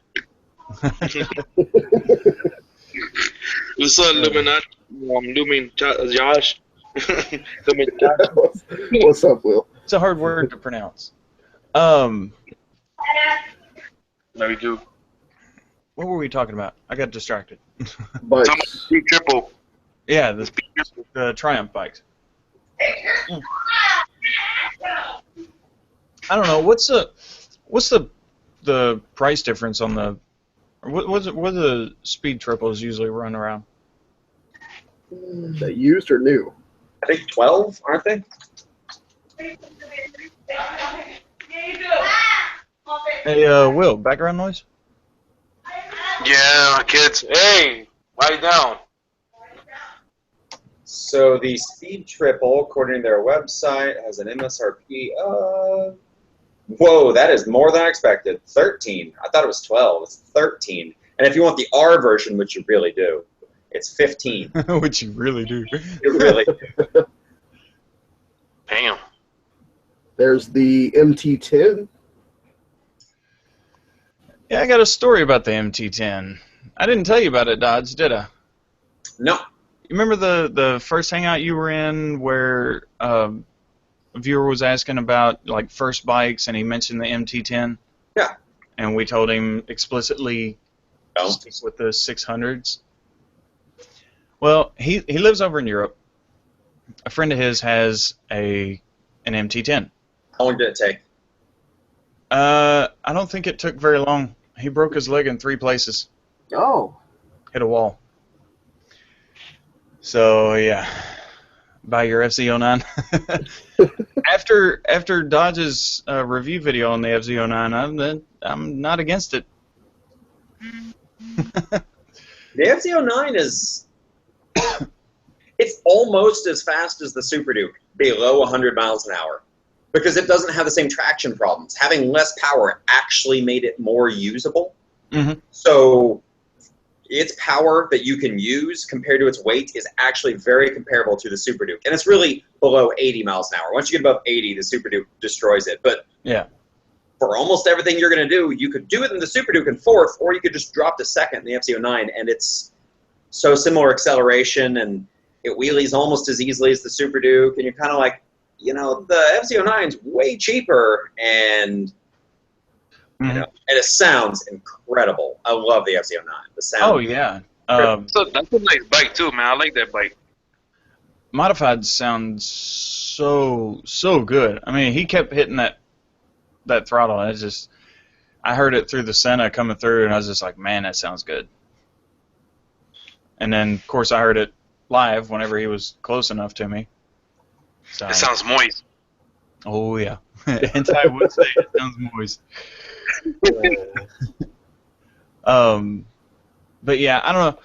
What's up, Lumin Josh? What's up, Will? It's a hard word to pronounce. No, you do. What were we talking about? I got distracted. Bikes. Speed triple. Yeah, the Triumph bikes. I don't know. What's the price difference on the? What the speed triples usually run around? That used or new? I think 12, aren't they? Hey, Will, background noise? Yeah, kids. Hey, lie down. So the Speed Triple, according to their website, has an MSRP of Whoa, that is more than I expected. 13. I thought it was 12. It's 13. And if you want the R version, which you really do, it's 15. Which you really do. You really do. Damn. There's the MT10. Yeah, I got a story about the MT10. I didn't tell you about it, Dodge, did I? No. You remember the first hangout you were in where a viewer was asking about like first bikes and he mentioned the MT10? Yeah. And we told him explicitly No. stick with the 600s. Well, he lives over in Europe. A friend of his has an MT10. How long did it take? I don't think it took very long. He broke his leg in 3 places. Oh. Hit a wall. So yeah, buy your FZ09. After Dodge's review video on the FZ09, I'm not against it. The FZ09 is... it's almost as fast as the Super Duke, below 100 miles an hour. Because it doesn't have the same traction problems. Having less power actually made it more usable. Mm-hmm. So its power that you can use compared to its weight is actually very comparable to the Super Duke. And it's really below 80 miles an hour. Once you get above 80, the Super Duke destroys it. But Yeah. for almost everything you're going to do, you could do it in the Super Duke in 4th, or you could just drop to 2nd in the FZ09. And it's so similar acceleration, and it wheelies almost as easily as the Super Duke. And you're kind of like, you know, the FZ09 is way cheaper, and you know, and it sounds incredible. I love the FZ09. The sound. Oh yeah. So that's a nice bike too, man. I like that bike. Modified sounds so good. I mean, he kept hitting that throttle, and it's just, I heard it through the Senna coming through, and I was just like, man, that sounds good. And then, of course, I heard it live whenever he was close enough to me. So, It sounds moist. oh yeah, Hentai would say it sounds moist. But yeah, I don't know.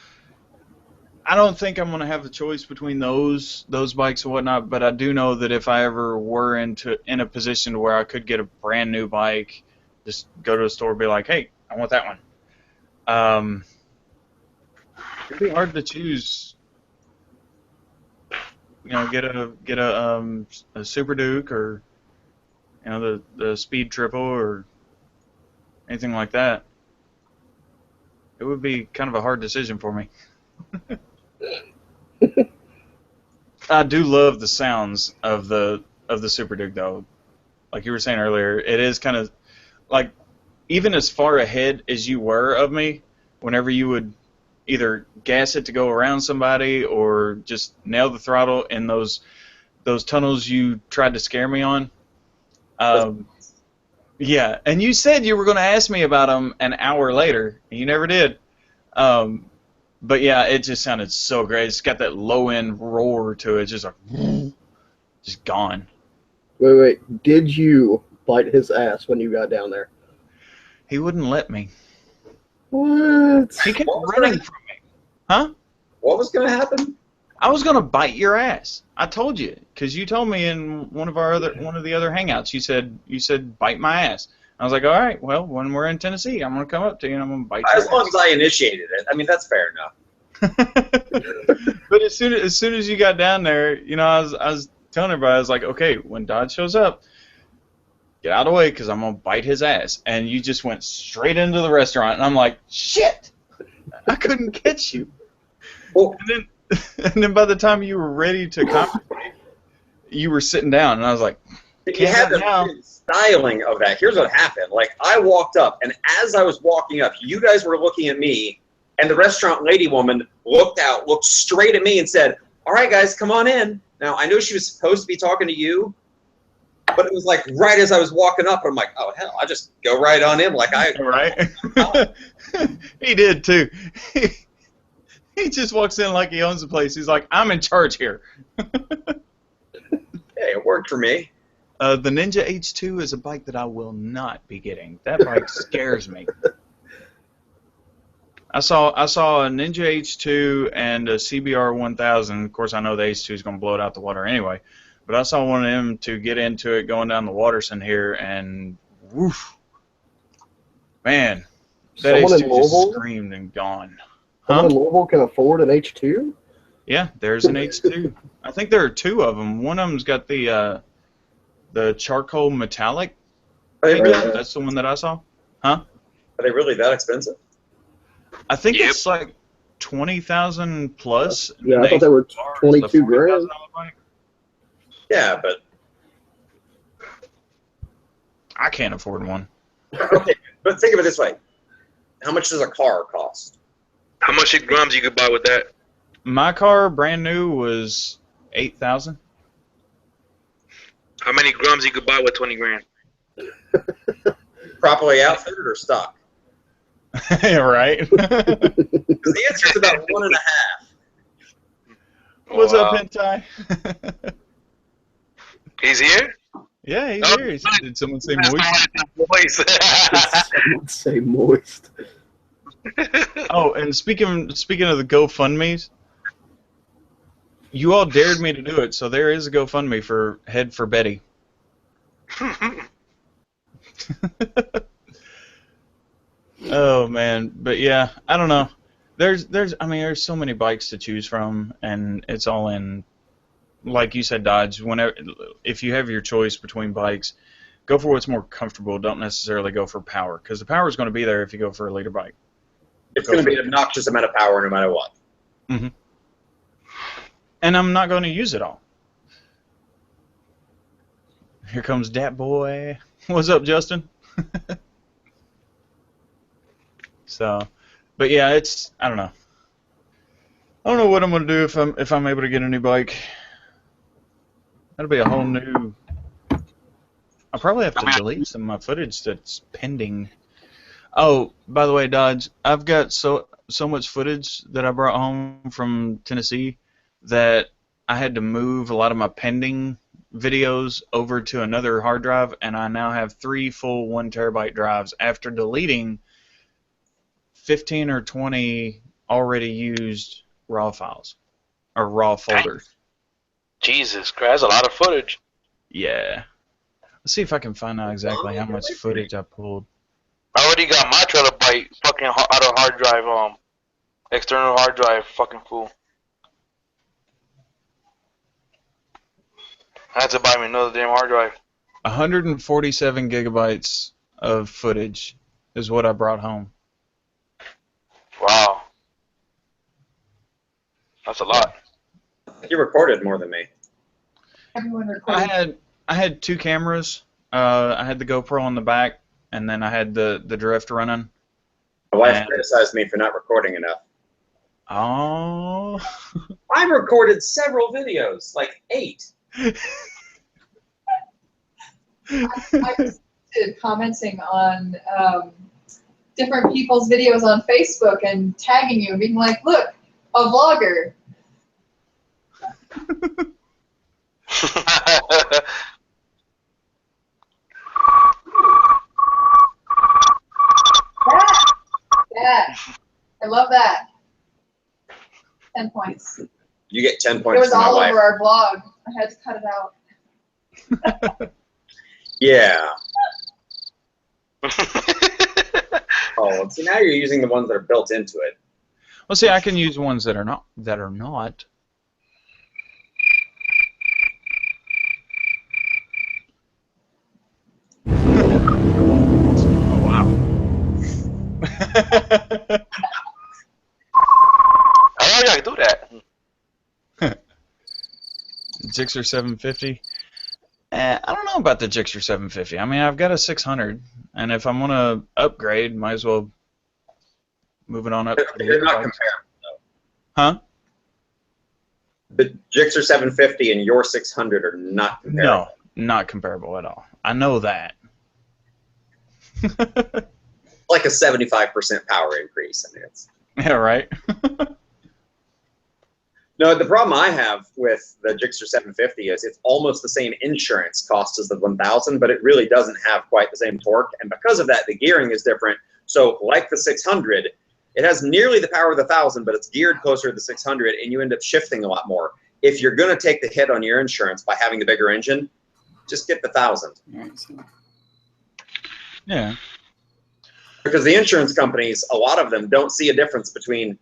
I don't think I'm gonna have a choice between those bikes and whatnot. But I do know that if I ever were in a position where I could get a brand new bike, just go to a store and be like, hey, I want that one. It'd be hard to choose. You know, get a Super Duke, or you know, the Speed Triple or anything like that. It would be kind of a hard decision for me. I do love the sounds of the Super Duke though. Like you were saying earlier, it is kind of like, even as far ahead as you were of me, whenever you would either gas it to go around somebody or just nail the throttle in those tunnels you tried to scare me on. Yeah, and you said you were going to ask me about them an hour later, and you never did. But yeah, it just sounded so great. It's got that low-end roar to it, just like, just gone. Wait. Did you bite his ass when you got down there? He wouldn't let me. What? He kept running from me. Huh? What was going to happen? I was gonna bite your ass. I told you, because you told me in one of the other hangouts. You said bite my ass. I was like, all right, well, when we're in Tennessee, I'm gonna come up to you and I'm gonna bite your ass. As long as I initiated it, I mean, that's fair enough. But as soon as you got down there, you know, I was telling everybody, I was like, okay, when Dodge shows up, get out of the way, because I'm gonna bite his ass. And you just went straight into the restaurant, and I'm like, shit, I couldn't catch you. Well, And then by the time you were ready to conversate, you were sitting down, and I was like, you had the styling of that. Here's what happened. Like, I walked up, and as I was walking up, you guys were looking at me, and the restaurant lady woman looked straight at me and said, all right, guys, come on in. Now, I know she was supposed to be talking to you, but it was like right as I was walking up, I'm like, oh, hell, I'll just go right on in. Like, right? He did, too. He just walks in like he owns the place. He's like, I'm in charge here. Hey, it worked for me. The Ninja H2 is a bike that I will not be getting. That bike scares me. I saw a Ninja H2 and a CBR 1000. Of course, I know the H2 is going to blow it out the water anyway. But I saw one of them to get into it going down the Waterson here, and woof. Man, that Someone in H2 just Louisville? screamed and gone. Someone Huh? in Louisville can afford an H2? Yeah, there's an H2. I think there are two of them. One of them's got the charcoal metallic. Are Right. That's the one that I saw. they really that expensive? I think Yep. it's like 20,000 plus. Yeah, and I thought they were H2R is a 22 grand. $40,000 bike. Yeah, but I can't afford one. okay. But think of it this way: how much does a car cost? How much grams you could buy with that? My car, brand new, was 8,000. How many grams you could buy with 20 grand? Properly outfitted or stock? Right? Because the answer is about 1.5. What's Wow. up, Hentai? He's here? Yeah, he's Oh, here. Did someone say That's moist? the voice. Someone say moist. Oh, and speaking of the GoFundMes, you all dared me to do it, so there is a GoFundMe for Head for Betty. Oh man, but yeah, I don't know. There's so many bikes to choose from, and it's all in, like you said, Dodge. Whenever, if you have your choice between bikes, go for what's more comfortable. Don't necessarily go for power, because the power is going to be there if you go for a leader bike. It's going to be an obnoxious amount of power no matter what. Mm-hmm. And I'm not going to use it all. Here comes Dat Boy. What's up, Justin? So, but yeah, I don't know. I don't know what I'm going to do if I'm able to get a new bike. That'll be a whole new. I'll probably have to delete some of my footage that's pending. Oh, by the way, Dodge, I've got so much footage that I brought home from Tennessee that I had to move a lot of my pending videos over to another hard drive, and I now have 3 full 1 terabyte drives after deleting 15 or 20 already used RAW files or RAW folders. Jesus Christ, that's a lot of footage. Yeah. Let's see if I can find out exactly how much footage I pulled. I already got my terabyte fucking out of hard drive, external hard drive, fucking fool. I had to buy me another damn hard drive. 147 gigabytes of footage is what I brought home. Wow. That's a lot. You recorded more than me. Everyone recorded. I had 2 cameras. I had the GoPro on the back, and then I had the drift running. My wife And- criticized me for not recording enough. Oh. I recorded several videos, like 8. I just did commenting on different people's videos on Facebook and tagging you and being like, look, a vlogger. That. I love that. 10 points. You get 10 It points was for my all wife. over our blog. I had to cut it out. Yeah. Oh, see, now you're using the ones that are built into it. Well, see, I can use ones that are not. Oh, wow. How do I do that? Gixxer 750. I don't know about the Gixxer 750. I mean, I've got a 600, and if I'm going to upgrade, might as well move it on up. You're not comparable, though. Huh? The Gixxer 750 and your 600 are not comparable. No, not comparable at all. I know that. Like a 75% power increase. I mean, it's... Yeah, right? No, the problem I have with the Gixxer 750 is it's almost the same insurance cost as the 1000, but it really doesn't have quite the same torque. And because of that, the gearing is different. So like the 600, it has nearly the power of the 1000, but it's geared closer to the 600, and you end up shifting a lot more. If you're going to take the hit on your insurance by having the bigger engine, just get the 1000. Yeah. Because the insurance companies, a lot of them don't see a difference between,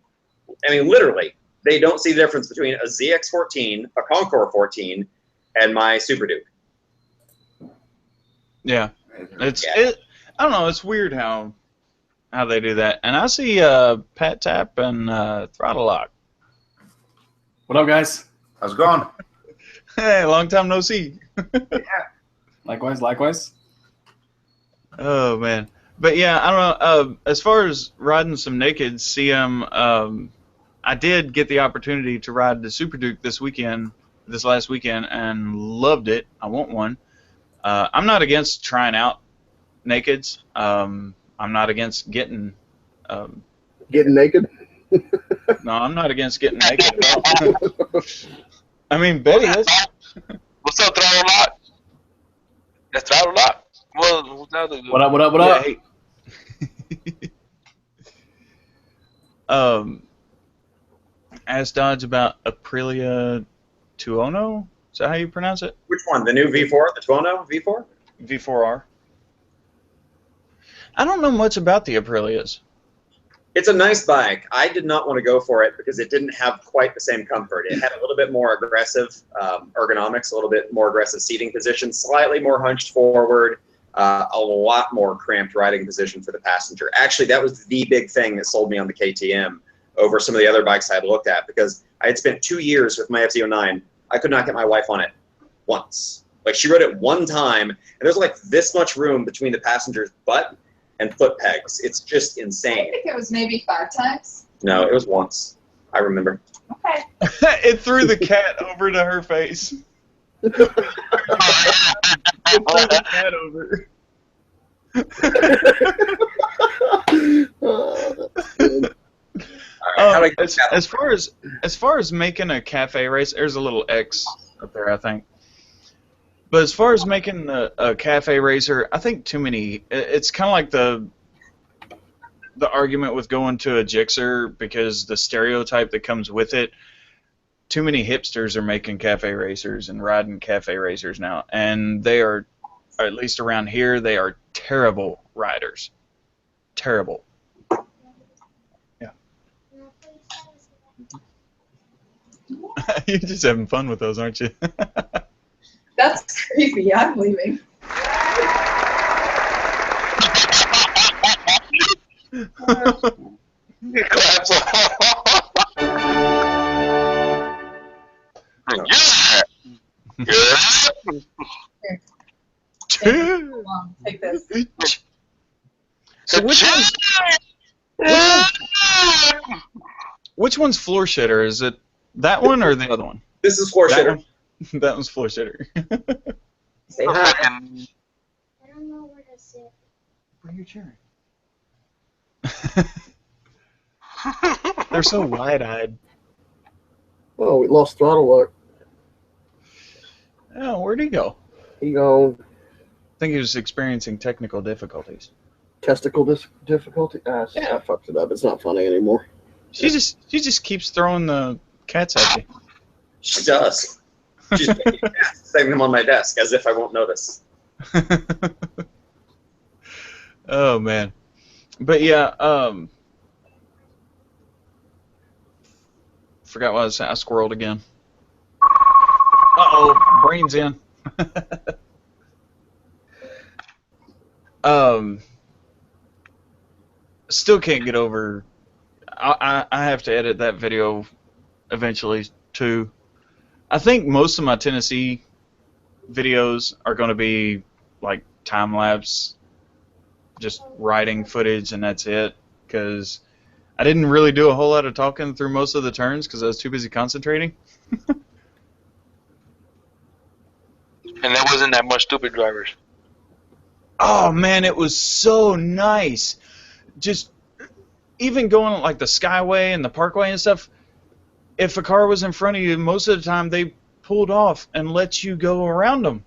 I mean, literally, they don't see the difference between a ZX14, a Concours 14, and my Super Duke. Yeah. I don't know. It's weird how they do that. And I see Pat Tap and Throttle Lock. What up, guys? How's it going? Hey, long time no see. Yeah. Likewise. Oh man, but yeah, I don't know. As far as riding some naked CM, I did get the opportunity to ride the Super Duke this last weekend, and loved it. I want one. I'm not against trying out nakeds. I'm not against getting. Getting naked? No, I'm not against getting naked at all. I mean, Betty is. What's up, Throttle Lock? That's Throttle Lock. Well, What up? Hey. Ask Dodge about Aprilia Tuono. Is that how you pronounce it? Which one? The new V4? The Tuono V4? V4R. I don't know much about the Aprilias. It's a nice bike. I did not want to go for it because it didn't have quite the same comfort. It had a little bit more aggressive ergonomics, a little bit more aggressive seating position, slightly more hunched forward, a lot more cramped riding position for the passenger. Actually, that was the big thing that sold me on the KTM over some of the other bikes I had looked at, because I had spent 2 years with my FZ09. I could not get my wife on it once. Like, she rode it one time, and there's like this much room between the passenger's butt and foot pegs. It's just I insane. think it was maybe 5 times. No, it was once. I remember. Okay. It threw the cat over to her face. It threw the cat over. As far as making a cafe race, there's a little X up there, I think. But as far as making a cafe racer, I think too many. It's kind of like the argument with going to a Gixxer, because the stereotype that comes with it. Too many hipsters are making cafe racers and riding cafe racers now, and they are, or at least around here, they are terrible riders. Terrible. Yeah. You're just having fun with those, aren't you? That's creepy. I'm leaving. Take this. So which one's floor shitter? Is it that one or the other one? This is floor shitter. That one's floor shitter. Say hi. I don't know where to sit. Bring your chair. They're so wide-eyed. Oh, we lost Throttle Lock. Oh, where'd he go? He gone. I think he was experiencing technical difficulties. Testicle difficulty? I fucked it up. It's not funny anymore. She just keeps throwing the cats at you. She does. She's setting them on my desk as if I won't notice. Oh man, but yeah, forgot what I was saying. I squirreled again. Uh-oh, brains in. Still can't get over. I have to edit that video eventually too. I think most of my Tennessee videos are going to be like time lapse, just riding footage, and that's it. Because I didn't really do a whole lot of talking through most of the turns because I was too busy concentrating. And there wasn't that much stupid drivers. Oh man, it was so nice. Just even going like the Skyway and the Parkway and stuff. If a car was in front of you, most of the time they pulled off and let you go around them,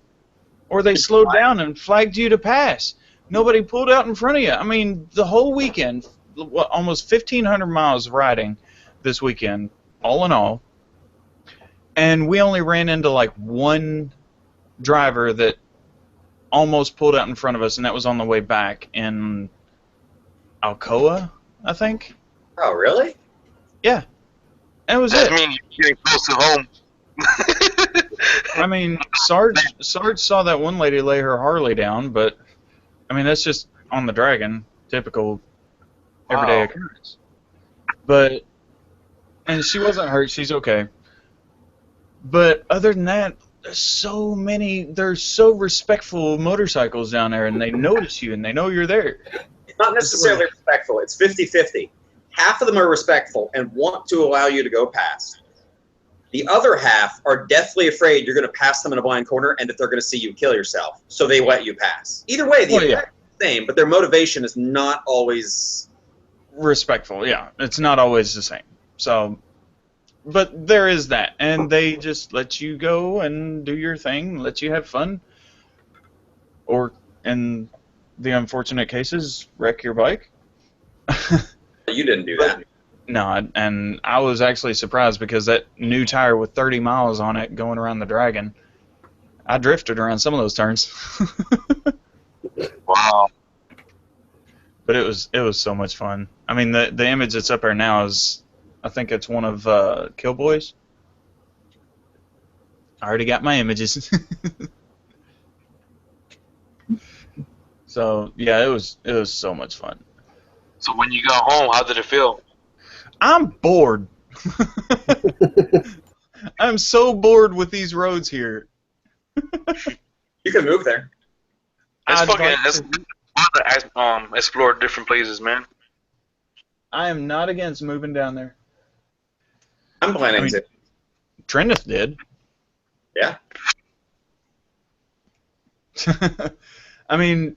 or they slowed down and flagged you to pass. Nobody pulled out in front of you. I mean, the whole weekend, almost 1,500 miles of riding this weekend, all in all, and we only ran into like one driver that almost pulled out in front of us, and that was on the way back in Alcoa, I think. Oh, really? Yeah. And it was That it. means you're getting close to home. I mean, Sarge saw that one lady lay her Harley down, but I mean, that's just on the Dragon, typical everyday Wow. occurrence. But, and she wasn't hurt, she's okay. But other than that, there's so respectful motorcycles down there, and they notice you, and they know you're there. It's not necessarily respectful. It's 50-50. Half of them are respectful and want to allow you to go past. The other half are deathly afraid you're going to pass them in a blind corner and that they're going to see you kill yourself, so they let you pass. Either way, the effect is the same, but their motivation is not always respectful. Yeah, it's not always the same. So, but there is that, and they just let you go and do your thing, let you have fun, or in the unfortunate cases, wreck your bike. You didn't do that. No, and I was actually surprised because that new tire with 30 miles on it going around the Dragon, I drifted around some of those turns. Wow. But it was so much fun. I mean, the image that's up there now is, I think it's one of Killboy's. I already got my images. So yeah, it was so much fun. So when you got home, how did it feel? I'm bored. I'm so bored with these roads here. You can move there. Let's explore different places, man. I am not against moving down there. I'm planning to. Trendeth did. Yeah. I mean,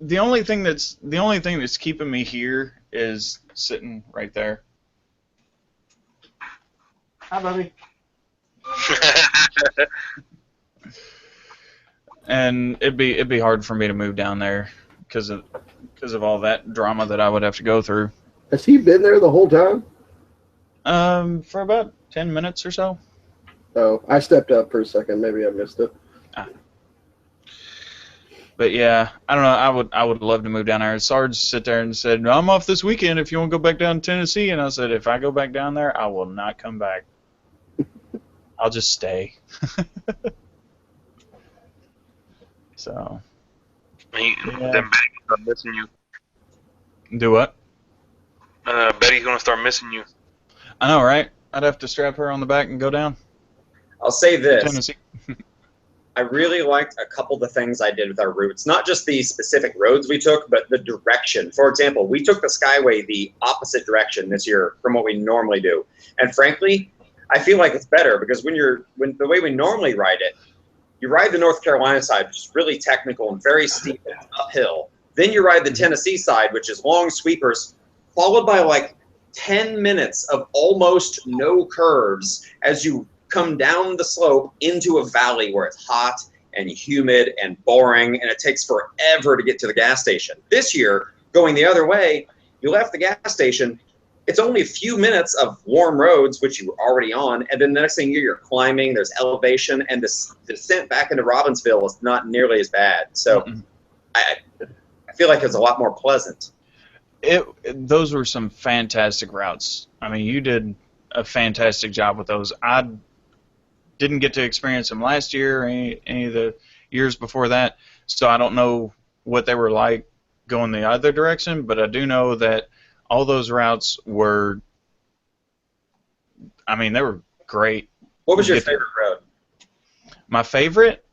the only thing that's keeping me here is sitting right there. Hi, Bubby. And it'd be hard for me to move down there because of all that drama that I would have to go through. Has he been there the whole time? For about 10 minutes or so. Oh, I stepped up for a second. Maybe I missed it. But yeah, I don't know. I would love to move down there. Sarge sit there and said, "No, I'm off this weekend. If you want to go back down to Tennessee," and I said, "If I go back down there, I will not come back. I'll just stay." So. Then Betty's gonna start missing you. Do what? Betty's gonna start missing you. I know, right? I'd have to strap her on the back and go down. I'll say this. Tennessee. I really liked a couple of the things I did with our routes. Not just the specific roads we took, but the direction. For example, we took the Skyway the opposite direction this year from what we normally do. And frankly, I feel like it's better because when the way we normally ride it, you ride the North Carolina side, which is really technical and very steep and uphill. Then you ride the Tennessee side, which is long sweepers, followed by like 10 minutes of almost no curves as you come down the slope into a valley where it's hot and humid and boring, and it takes forever to get to the gas station. This year, going the other way, you left the gas station, it's only a few minutes of warm roads, which you were already on, and then the next thing you're climbing, there's elevation, and the descent back into Robbinsville is not nearly as bad. So I feel like it's a lot more pleasant. Those were some fantastic routes. I mean, you did a fantastic job with those. I didn't get to experience them last year or any of the years before that, so I don't know what they were like going the other direction, but I do know that all those routes were, I mean, they were great. What was your favorite road? My favorite?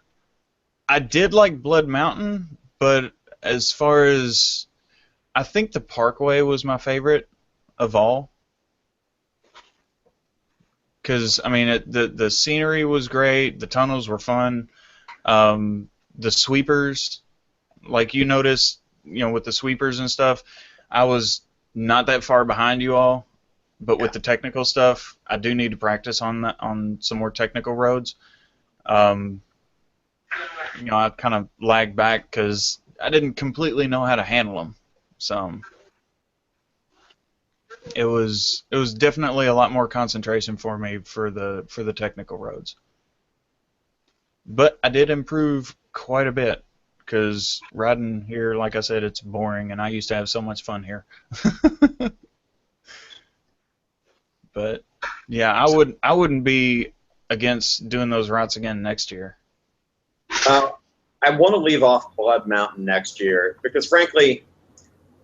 I did like Blood Mountain, but as far as, I think the Parkway was my favorite of all. Because, I mean, the scenery was great, the tunnels were fun, the sweepers, like you noticed, with the sweepers and stuff, I was not that far behind you all, but with the technical stuff, I do need to practice on some more technical roads. I kind of lagged back because I didn't completely know how to handle them, so it was definitely a lot more concentration for me for the technical roads. But I did improve quite a bit because riding here, like I said, it's boring, and I used to have so much fun here. But yeah, I wouldn't be against doing those routes again next year. I want to leave off Blood Mountain next year because, frankly,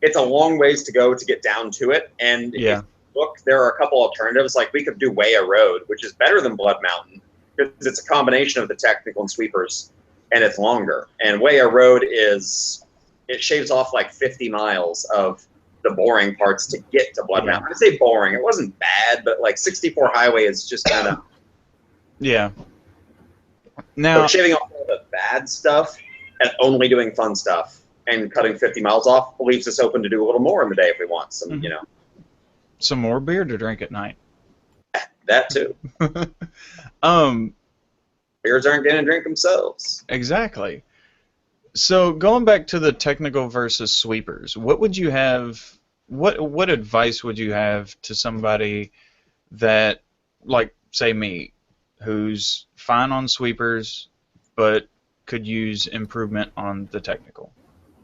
it's a long ways to go to get down to it. And if you look, there are a couple alternatives. Like we could do Waya Road, which is better than Blood Mountain because it's a combination of the technical and sweepers, and it's longer. And Waya Road it shaves off like 50 miles of the boring parts to get to Blood Mountain. I say boring. It wasn't bad, but like 64 highway is just kind of... Yeah. Now, so shaving off all the bad stuff and only doing fun stuff and cutting 50 miles off leaves us open to do a little more in the day if we want some, you know. Some more beer to drink at night. That too. Beers aren't going to drink themselves. Exactly. So going back to the technical versus sweepers, what would you have? What advice would you have to somebody that, like, say me, who's fine on sweepers, but could use improvement on the technical?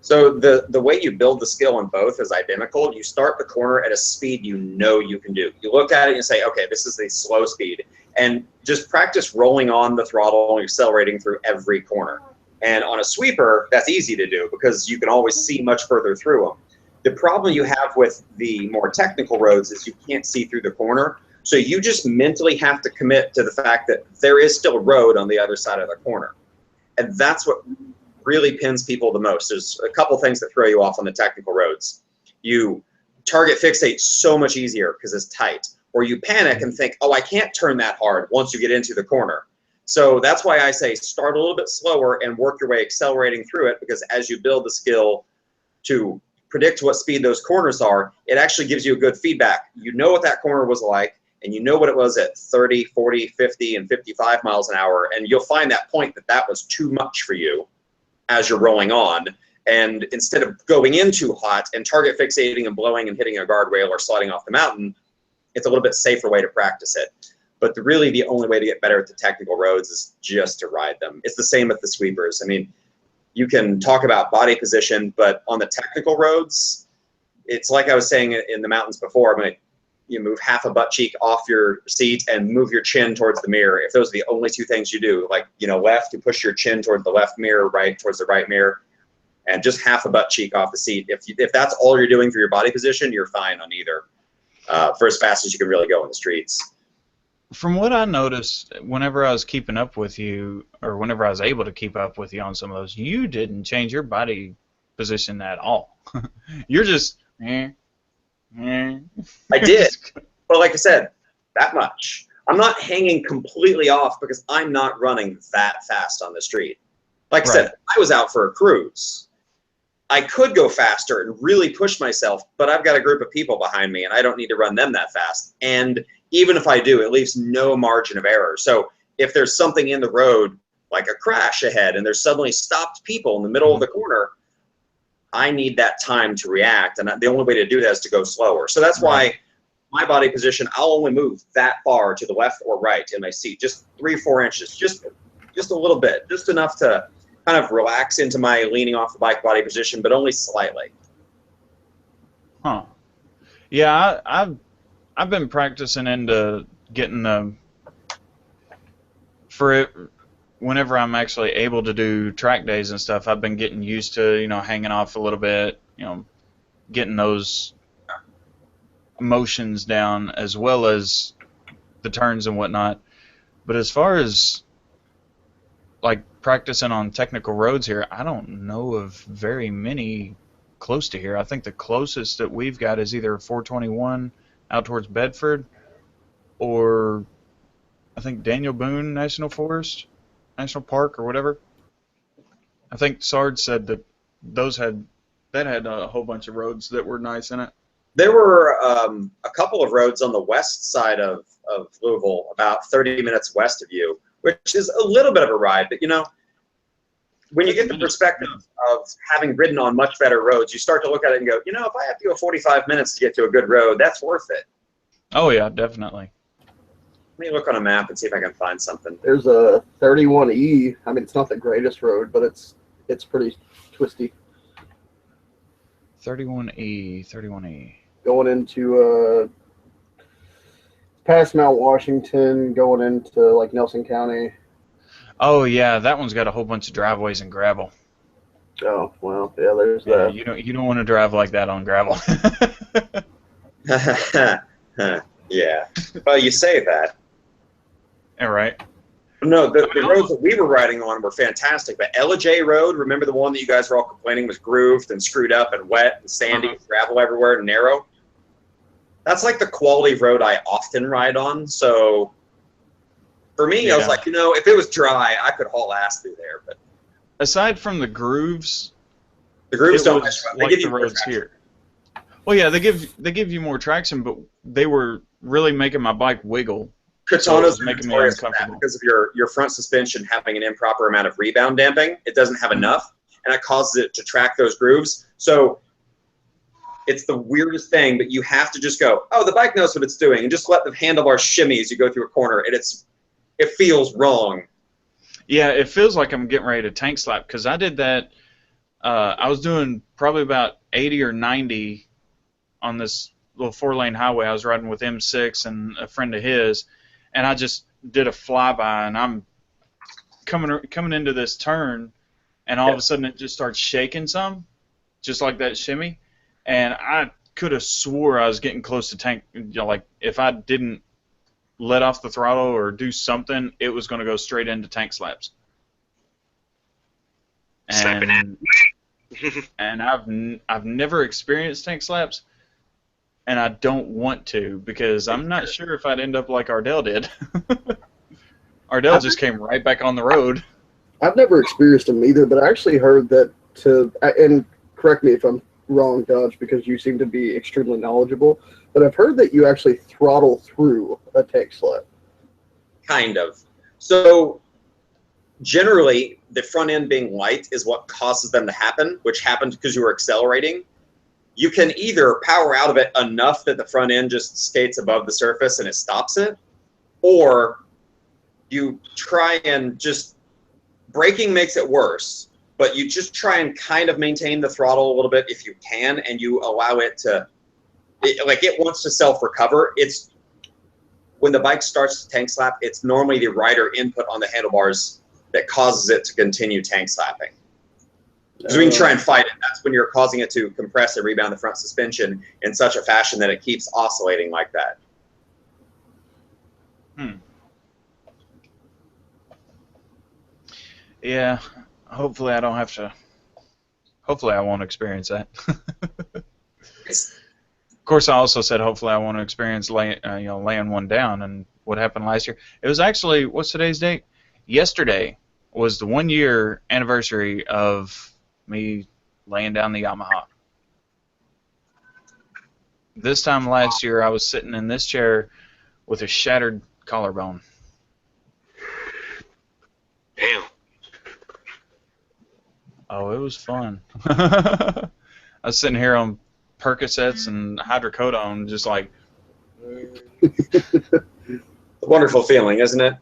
So the way you build the skill in both is identical. You start the corner at a speed you know you can do. You look at it and say, okay, this is the slow speed, and just practice rolling on the throttle and accelerating through every corner. And on a sweeper, that's easy to do because you can always see much further through them. The problem you have with the more technical roads is you can't see through the corner. So you just mentally have to commit to the fact that there is still a road on the other side of the corner. And that's what really pins people the most. There's a couple things that throw you off on the technical roads. You target fixate so much easier because it's tight. Or you panic and think, oh, I can't turn that hard once you get into the corner. So that's why I say start a little bit slower and work your way accelerating through it, because as you build the skill to predict what speed those corners are, it actually gives you a good feedback. You know what that corner was like, and you know what it was at 30, 40, 50, and 55 miles an hour, and you'll find that point that was too much for you as you're rolling on. And instead of going in too hot and target fixating and blowing and hitting a guardrail or sliding off the mountain, it's a little bit safer way to practice it. But really the only way to get better at the technical roads is just to ride them. It's the same with the sweepers. I mean, you can talk about body position, but on the technical roads, it's like I was saying in the mountains before. I mean, you move half a butt cheek off your seat and move your chin towards the mirror. If those are the only two things you do, like, you know, left, you push your chin towards the left mirror, right towards the right mirror, and just half a butt cheek off the seat. If that's all you're doing for your body position, you're fine on either, for as fast as you can really go in the streets. From what I noticed, whenever I was keeping up with you, or whenever I was able to keep up with you on some of those, you didn't change your body position at all. You're just... I did. But like I said, that much. I'm not hanging completely off because I'm not running that fast on the street. Like I said, I was out for a cruise. I could go faster and really push myself, but I've got a group of people behind me, and I don't need to run them that fast. And even if I do, it leaves no margin of error. So if there's something in the road, like a crash ahead, and there's suddenly stopped people in the middle of the corner, I need that time to react, and the only way to do that is to go slower. So that's why my body position, I'll only move that far to the left or right in my seat, just 3-4 inches, just a little bit, just enough to kind of relax into my leaning off the bike body position, but only slightly. Huh. Yeah, I've been practicing into getting for it. Whenever I'm actually able to do track days and stuff, I've been getting used to, you know, hanging off a little bit, you know, getting those motions down as well as the turns and whatnot. But as far as like practicing on technical roads here, I don't know of very many close to here. I think the closest that we've got is either 421 out towards Bedford, or I think Daniel Boone National Park or whatever. I think Sarge said that that had a whole bunch of roads that were nice in it. There were a couple of roads on the west side of Louisville, about 30 minutes west of you, which is a little bit of a ride. But, you know, when you get the perspective of having ridden on much better roads, you start to look at it and go, you know, if I have to go 45 minutes to get to a good road, that's worth it. Oh, yeah, definitely. Let me look on a map and see if I can find something. There's a 31E. I mean, it's not the greatest road, but it's pretty twisty. 31E. Going into past Mount Washington, going into like Nelson County. Oh yeah, that one's got a whole bunch of driveways and gravel. Oh well, yeah. There's Yeah, that. you don't want to drive like that on gravel. Yeah. Well, you say that. All right. No, the roads that we were riding on were fantastic. But Elijah Road, remember the one that you guys were all complaining was grooved and screwed up and wet and sandy, gravel everywhere and narrow? That's like the quality of road I often ride on. So for me, I was like, if it was dry, I could haul ass through there. But aside from the grooves don't. Like the roads here. Well, yeah, they give you more traction, but they were really making my bike wiggle. Katana's making me notorious for that uncomfortable because of your front suspension having an improper amount of rebound damping. It doesn't have enough, and it causes it to track those grooves. So it's the weirdest thing, but you have to just go, oh, the bike knows what it's doing, and just let the handlebars shimmy as you go through a corner, and it feels wrong. Yeah, it feels like I'm getting ready to tank slap, because I did that. I was doing probably about 80 or 90 on this little 4-lane highway. I was riding with M6 and a friend of his, and I just did a flyby, and I'm coming into this turn, and all of a sudden it just starts shaking some, just like that shimmy, and I could have swore I was getting close to tank. Like if I didn't let off the throttle or do something, it was going to go straight into tank slaps. And and I've never experienced tank slaps, and I don't want to, because I'm not sure if I'd end up like Ardell did. Ardell just came right back on the road. I've never experienced them either, but I actually heard that and correct me if I'm wrong, Dodge, because you seem to be extremely knowledgeable, but I've heard that you actually throttle through a tank slap. Kind of. So generally, the front end being light is what causes them to happen, which happens because you were accelerating. You can either power out of it enough that the front end just skates above the surface and it stops it, or you try and just, braking makes it worse, but you just try and kind of maintain the throttle a little bit if you can, and you allow it to, it wants to self-recover. It's, when the bike starts to tank slap, it's normally the rider input on the handlebars that causes it to continue tank slapping. Because we can try and fight it. That's when you're causing it to compress and rebound the front suspension in such a fashion that it keeps oscillating like that. Yeah, hopefully I don't have to. Hopefully I won't experience that. Of course, I also said hopefully I won't experience laying one down. And what happened last year? It was actually, what's today's date? Yesterday was the 1-year anniversary of me laying down the Yamaha. This time last year, I was sitting in this chair with a shattered collarbone. Damn. Oh, it was fun. I was sitting here on Percocets and hydrocodone, just like. A wonderful feeling, isn't it?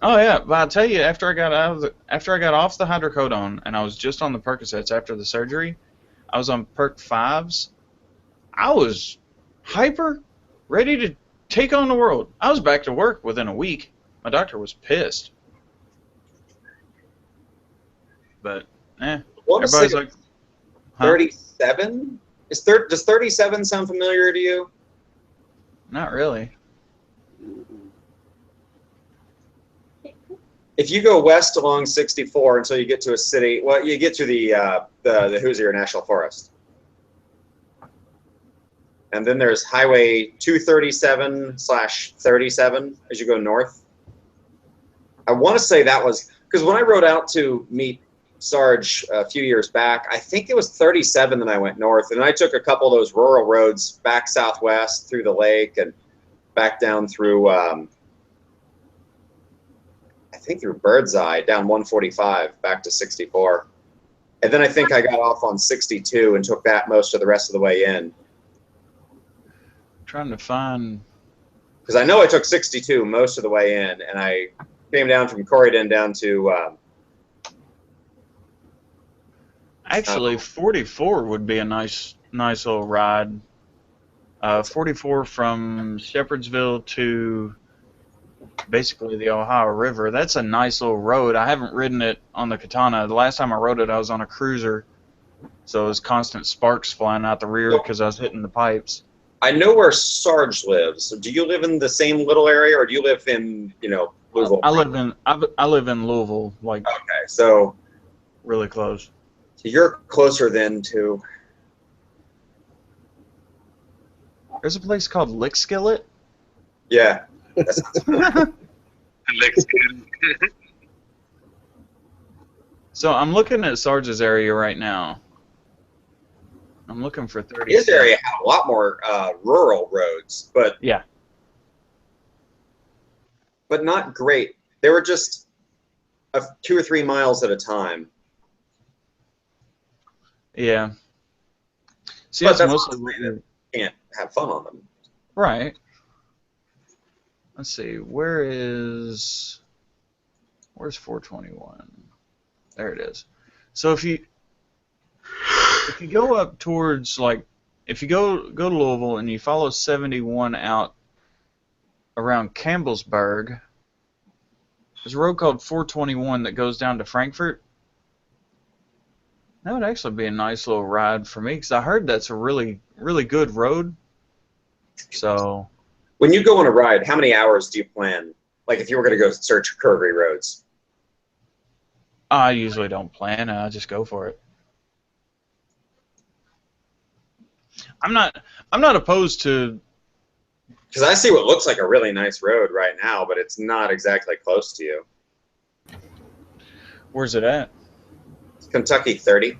Oh yeah, but I'll tell you, after I got off the hydrocodone and I was just on the Percocets after the surgery, I was on Perc 5s. I was hyper, ready to take on the world. I was back to work within a week. My doctor was pissed. But everybody's like, 37? Does 37 sound familiar to you? Not really. If you go west along 64 until you get to a city, well, you get to the Hoosier National Forest. And then there's Highway 237/37 as you go north. I want to say that was, because when I rode out to meet Sarge a few years back, I think it was 37 that I went north, and I took a couple of those rural roads back southwest through the lake and back down through, I think through Birdseye, down 145 back to 64. And then I think I got off on 62 and took that most of the rest of the way in. Trying to find Because I know I took 62 most of the way in, and I came down from Corydon down to. Actually, 44 would be a nice little ride. 44 from Shepherdsville to basically the Ohio River. That's a nice little road. I haven't ridden it on the Katana. The last time I rode it, I was on a cruiser, so it was constant sparks flying out the rear because I was hitting the pipes. I know where Sarge lives. Do you live in the same little area, or do you live in, Louisville? I live in Louisville, like Okay, so really close. you're closer then to. There's a place called Lick Skillet. Yeah. So I'm looking at Sarge's area right now. I'm looking for 30. His area had a lot more rural roads, but yeah, but not great. They were just 2 or 3 miles at a time. yeah. See, But that's that's mostly not to say that you can't have fun on them. right. Let's see. Where's 421? There it is. So if you go up towards, like, if you go to Louisville and you follow 71 out around Campbellsburg, there's a road called 421 that goes down to Frankfort. That would actually be a nice little ride for me because I heard that's a really, really good road. So When you go on a ride, how many hours do you plan? Like if you were going to go search curvy roads? I usually don't plan. I just go for it. I'm not opposed to. Because I see what looks like a really nice road right now, but it's not exactly close to you. Where's it at? It's Kentucky 30.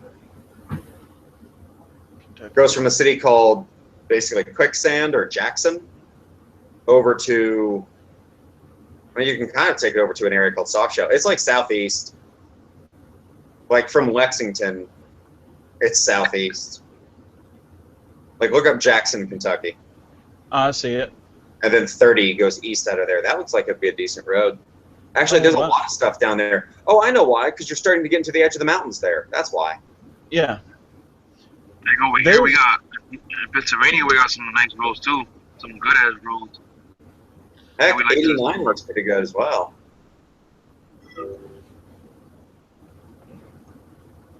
Goes from a city called basically Quicksand or Jackson over to. I mean, you can kind of take it over to an area called Soft Shell. It's like southeast. Like from Lexington, it's southeast. Like look up Jackson, Kentucky. I see it. And then 30 goes east out of there. That looks like it'd be a decent road. Actually, there's a lot of stuff down there. Oh, I know why. Because you're starting to get into the edge of the mountains there. That's why. Yeah. Like over here, we got in Pennsylvania. We got some nice roads too. Some good ass roads. Heck, we like 89 looks pretty good as well.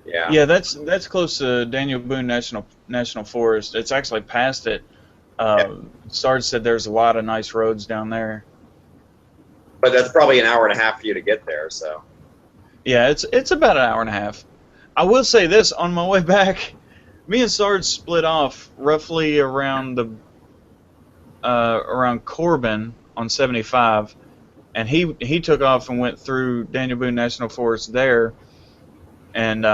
Yeah. Yeah, that's close to Daniel Boone National Forest. It's actually past it. Sarge said there's a lot of nice roads down there. But that's probably an hour and a half for you to get there. So. Yeah, it's about an hour and a half. I will say this: on my way back, me and Sarge split off roughly around around Corbin on 75, and he took off and went through Daniel Boone National Forest there, and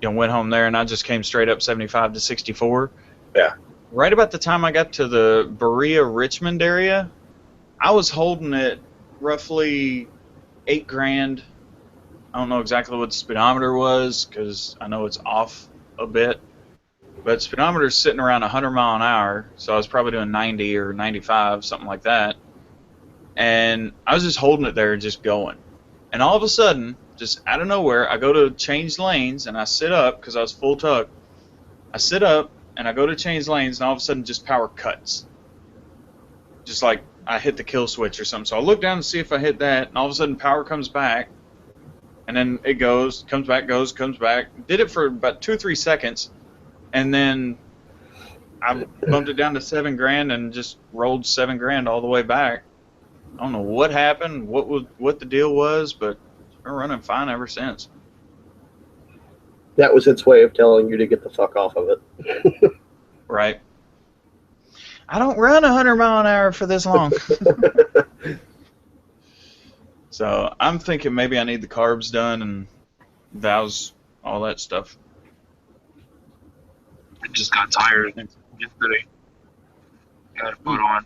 went home there, and I just came straight up 75 to 64. Yeah. Right about the time I got to the Berea Richmond area, I was holding it roughly $8,000. I don't know exactly what the speedometer was because I know it's off a bit, but speedometer's sitting around 100 mile an hour, so I was probably doing 90 or 95, something like that. And I was just holding it there, just going. And all of a sudden, just out of nowhere, I go to change lanes, and I sit up because I was full tuck. I sit up, and I go to change lanes, and all of a sudden, just power cuts. Just like I hit the kill switch or something. So I look down to see if I hit that, and all of a sudden, power comes back. And then it goes, comes back, goes, comes back. Did it for about 2 or 3 seconds, and then I bumped it down to $7,000 and just rolled $7,000 all the way back. I don't know what happened, what the deal was, but it's been running fine ever since. That was its way of telling you to get the fuck off of it. Right. I don't run 100 mile an hour for this long. So I'm thinking maybe I need the carbs done and valves, all that stuff. I just got tired yesterday. Got to put on.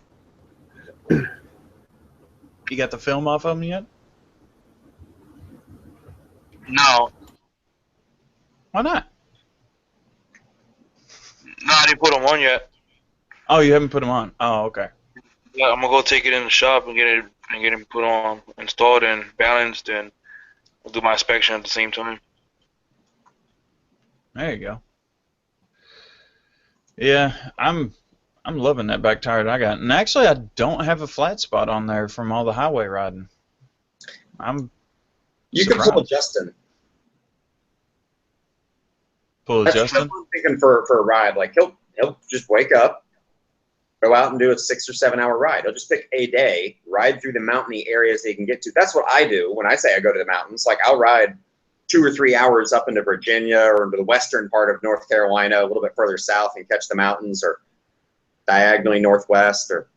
You got the film off of them yet? No. Why not? No, I didn't put them on yet. Oh, you haven't put them on? Oh, okay. Yeah, I'm gonna go take it in the shop and get it put on, installed and balanced, and I'll do my inspection at the same time. There you go. Yeah, I'm loving that back tire that I got. And actually, I don't have a flat spot on there from all the highway riding. You can pull a Justin. Pull a That's Justin? what I'm thinking for a ride. Like he'll just wake up, go out and do a 6 or 7 hour ride. He'll just pick a day, ride through the mountainy areas that he can get to. That's what I do when I say I go to the mountains. Like I'll ride 2 or 3 hours up into Virginia or into the western part of North Carolina, a little bit further south, and catch the mountains, or diagonally northwest, or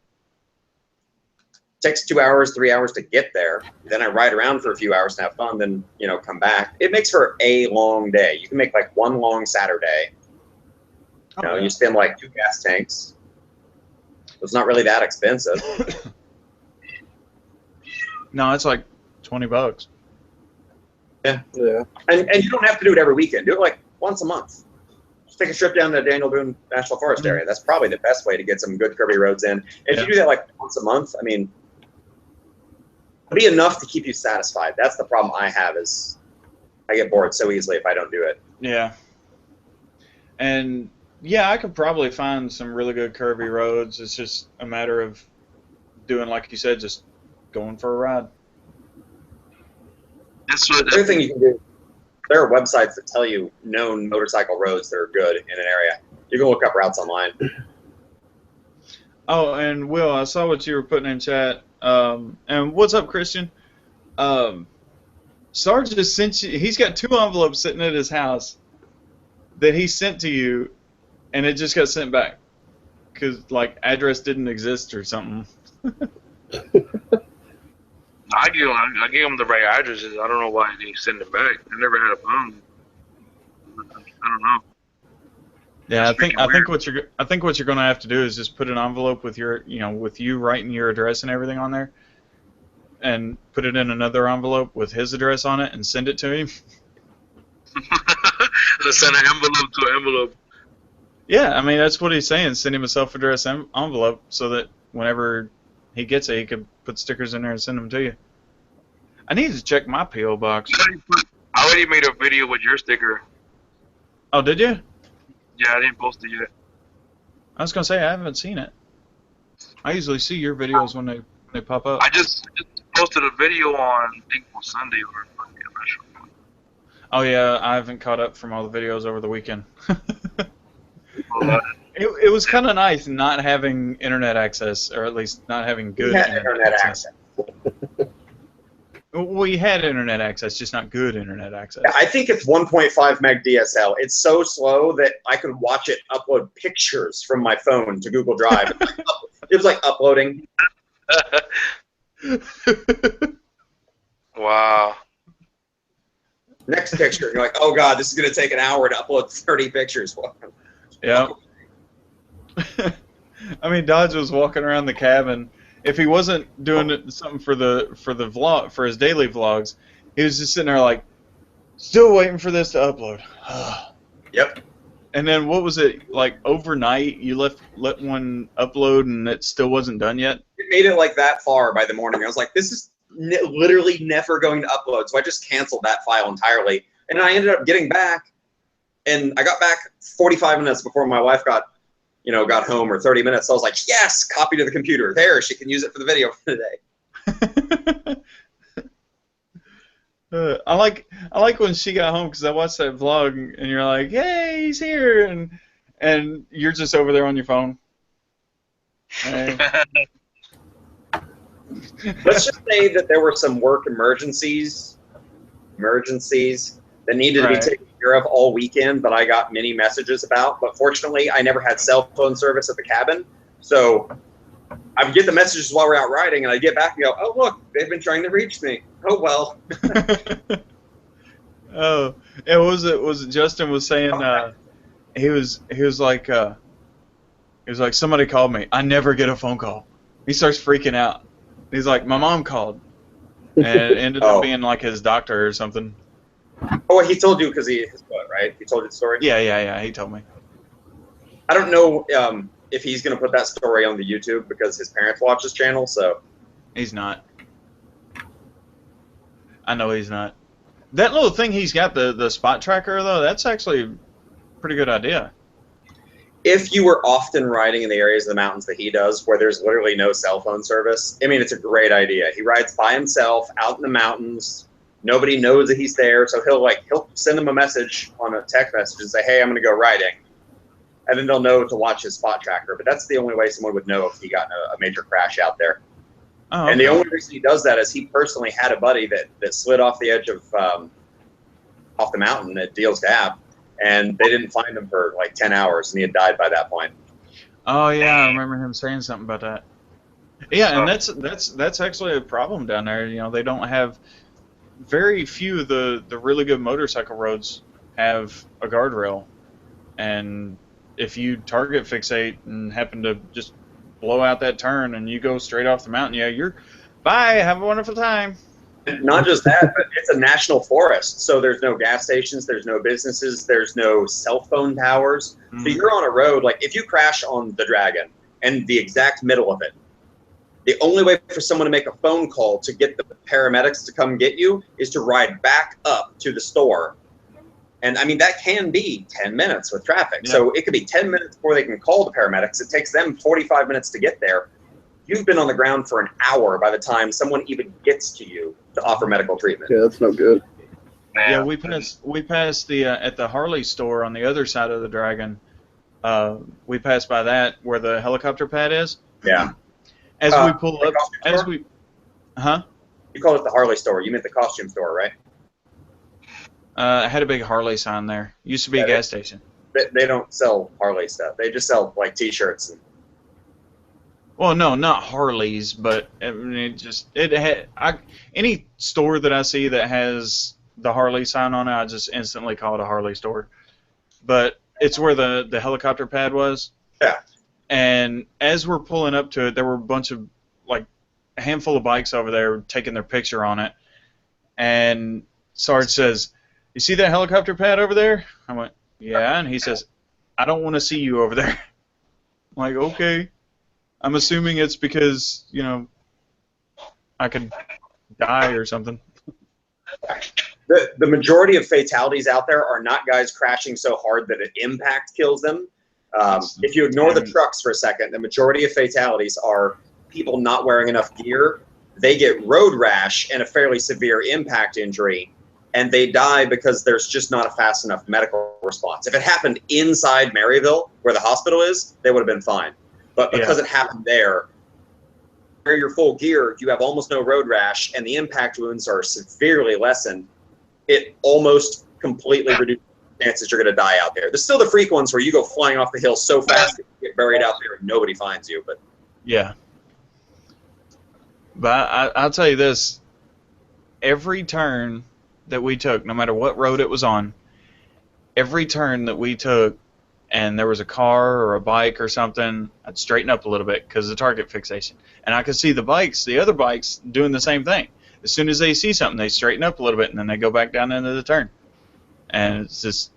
takes 2 hours, 3 hours to get there. Then I ride around for a few hours and have fun, then come back. It makes for a long day. You can make like one long Saturday. You spend like 2 gas tanks. It's not really that expensive. No, it's like $20. Yeah. And you don't have to do it every weekend. Do it like once a month. Just take a trip down to Daniel Boone National Forest area. That's probably the best way to get some good curvy roads in. If you do that like once a month, I mean, it'll be enough to keep you satisfied. That's the problem I have, is I get bored so easily if I don't do it. Yeah. And I could probably find some really good curvy roads. It's just a matter of doing, like you said, just going for a ride. The other thing you can do, there are websites that tell you known motorcycle roads that are good in an area. You can look up routes online. Oh, and Will, I saw what you were putting in chat. And what's up, Christian? Sarge just sent you. He's got 2 envelopes sitting at his house that he sent to you, and it just got sent back because like address didn't exist or something. I gave them the right addresses. I don't know why they send it back. I never had a problem. I don't know. Yeah, I think what you're going to have to do is just put an envelope with your, with you writing your address and everything on there, and put it in another envelope with his address on it and send it to him. Send an envelope to an envelope. Yeah, I mean that's what he's saying. Send him a self-addressed envelope so that whenever he gets it, he could put stickers in there and send them to you. I need to check my P.O. box. I already made a video with your sticker. Oh, did you? Yeah, I didn't post it yet. I was gonna say I haven't seen it. I usually see your videos when they pop up. I just posted a video on, I think, on Sunday or Monday. I'm not sure. Oh yeah, I haven't caught up from all the videos over the weekend. It was kind of nice not having internet access, or at least not having good internet access. We had internet access, just not good internet access. I think it's 1.5 meg DSL. It's so slow that I could watch it upload pictures from my phone to Google Drive. It was like uploading. Wow. Next picture, you're like, oh god, this is going to take an hour to upload 30 pictures. Yeah. I mean, Dodge was walking around the cabin. If he wasn't doing something for the vlog, for his daily vlogs, he was just sitting there like, still waiting for this to upload. Yep. And then what was it, like overnight you let one upload and it still wasn't done yet? It made it like that far by the morning. I was like, this is literally never going to upload. So I just canceled that file entirely. And I ended up getting back, and I got back 45 minutes before my wife got home, or 30 minutes. So I was like, yes, copy to the computer. There, she can use it for the video for the day. I like when she got home, because I watched that vlog and you're like, hey, he's here, and you're just over there on your phone. Hey. Let's just say that there were some work emergencies that needed to be taken care of all weekend, that I got many messages about. But fortunately, I never had cell phone service at the cabin, so I would get the messages while we're out riding, and I get back and go, oh look, they've been trying to reach me. Oh well. Oh, it was Justin was saying he was like somebody called me. I never get a phone call. He starts freaking out. He's like, my mom called, and it ended up being like his doctor or something. Oh, he told you because his what, right? He told you the story? Yeah, he told me. I don't know if he's going to put that story on the YouTube because his parents watch his channel. So He's not. I know he's not. That little thing he's got, the spot tracker, though, that's actually a pretty good idea. if you were often riding in the areas of the mountains that he does, where there's literally no cell phone service, I mean, it's a great idea. He rides by himself out in the mountains. Nobody knows that he's there, so he'll send them a message on a text message and say, "Hey, I'm going to go riding," and then they'll know to watch his spot tracker. But that's the only way someone would know if he got in a major crash out there. Oh, okay. And the only reason he does that is he personally had a buddy that slid off the edge of off the mountain at Deal's Gap, and they didn't find him for like 10 hours, and he had died by that point. Oh yeah, I remember him saying something about that. Yeah, and that's actually a problem down there. You know, they don't have very few of the really good motorcycle roads have a guardrail, and if you target fixate and happen to just blow out that turn and you go straight off the mountain, yeah, you're bye. Have a wonderful time. Not just that, but it's a national forest, so there's no gas stations, there's no businesses, there's no cell phone towers. So you're on a road, like if you crash on the Dragon and the exact middle of it, the only way for someone to make a phone call to get the paramedics to come get you is to ride back up to the store. And I mean, that can be 10 minutes with traffic. Yeah. So it could be 10 minutes before they can call the paramedics. It takes them 45 minutes to get there. You've been on the ground for an hour by the time someone even gets to you to offer medical treatment. Yeah, that's no good. Yeah, we passed the at the Harley store on the other side of the Dragon. We passed by that where the helicopter pad is. Yeah. As we pull up, You call it the Harley store. You meant the costume store, right? I had a big Harley sign there. Used to be a gas station. They don't sell Harley stuff. They just sell like T-shirts. And... Well, no, not Harleys, but I mean, any store that I see that has the Harley sign on it, I just instantly call it a Harley store. But it's where the helicopter pad was. Yeah. And as we're pulling up to it, there were a bunch of, like, a handful of bikes over there taking their picture on it. And Sarge says, "You see that helicopter pad over there?" I went, "Yeah." And he says, "I don't want to see you over there." I'm like, okay. I'm assuming it's because, you know, I could die or something. The majority of fatalities out there are not guys crashing so hard that an impact kills them. If you ignore the trucks for a second, the majority of fatalities are people not wearing enough gear. They get road rash and a fairly severe impact injury, and they die because there's just not a fast enough medical response. If it happened inside Maryville, where the hospital is, they would have been fine. But because it happened there, wear your full gear, you have almost no road rash, and the impact wounds are severely lessened. It almost completely reduces the chances you're going to die out there. There's still the freak ones where you go flying off the hill so fast that you get buried out there and nobody finds you. But yeah. But I'll tell you this. Every turn that we took, no matter what road it was on, every turn that we took and there was a car or a bike or something, I'd straighten up a little bit because of the target fixation. And I could see the other bikes doing the same thing. As soon as they see something, they straighten up a little bit, and then they go back down into the turn. And it's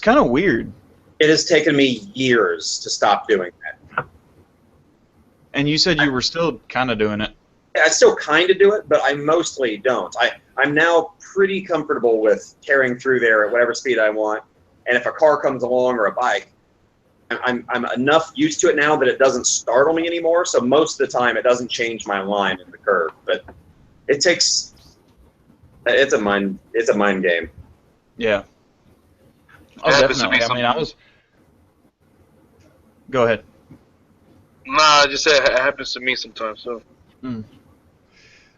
kind of weird. It has taken me years to stop doing that. And you said you were still kind of doing it. I still kind of do it, but I mostly don't. I'm now pretty comfortable with tearing through there at whatever speed I want. And if a car comes along or a bike, I'm enough used to it now that it doesn't startle me anymore. So most of the time, it doesn't change my line in the curve. But it takes. It's a mind game. Yeah. Oh, definitely. I mean, I was. Go ahead. Nah, I just said it happens to me sometimes. So. Mm.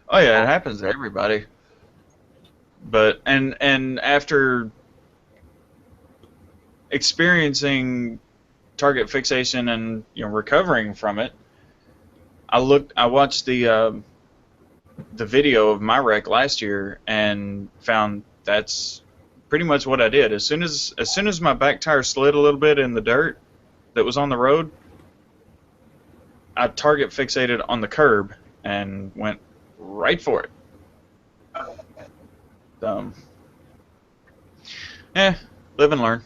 Oh yeah, it happens to everybody. But and after experiencing target fixation and recovering from it, I watched the video of my wreck last year and found that's pretty much what I did. As soon as my back tire slid a little bit in the dirt that was on the road, I target fixated on the curb and went right for it. Live and learn.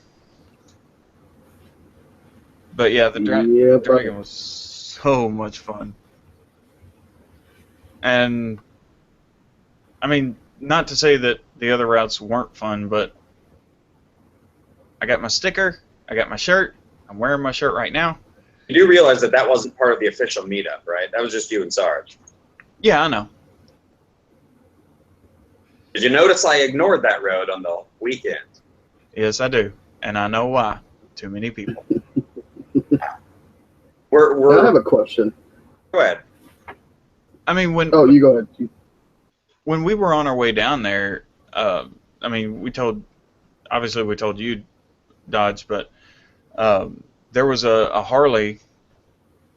But yeah, the Yeah, Dragon was so much fun. And I mean, not to say that the other routes weren't fun, but I got my sticker, I got my shirt, I'm wearing my shirt right now. You do realize that that wasn't part of the official meetup, right? That was just you and Sarge. Yeah, I know. Did you notice I ignored that road on the weekend? Yes, I do. And I know why. Too many people. I have a question. Go ahead. I mean, Oh, you go ahead. When we were on our way down there, I mean, obviously we told you, Dodge, but there was a Harley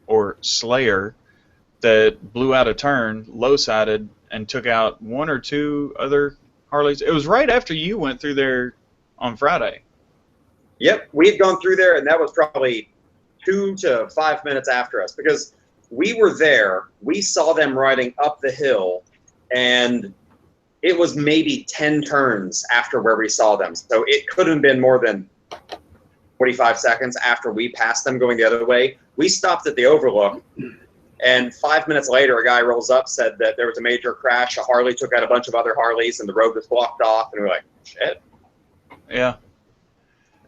or Slayer that blew out a turn, low-sided, and took out one or two other Harleys. It was right after you went through there on Friday. Yep, we had gone through there, and that was probably 2 to 5 minutes after us, because we were there, we saw them riding up the hill, and it was maybe 10 turns after where we saw them. So it couldn't have been more than 45 seconds after we passed them going the other way. We stopped at the overlook, and 5 minutes later, a guy rolls up, said that there was a major crash. A Harley took out a bunch of other Harleys, and the road was blocked off, and we're like, shit. Yeah.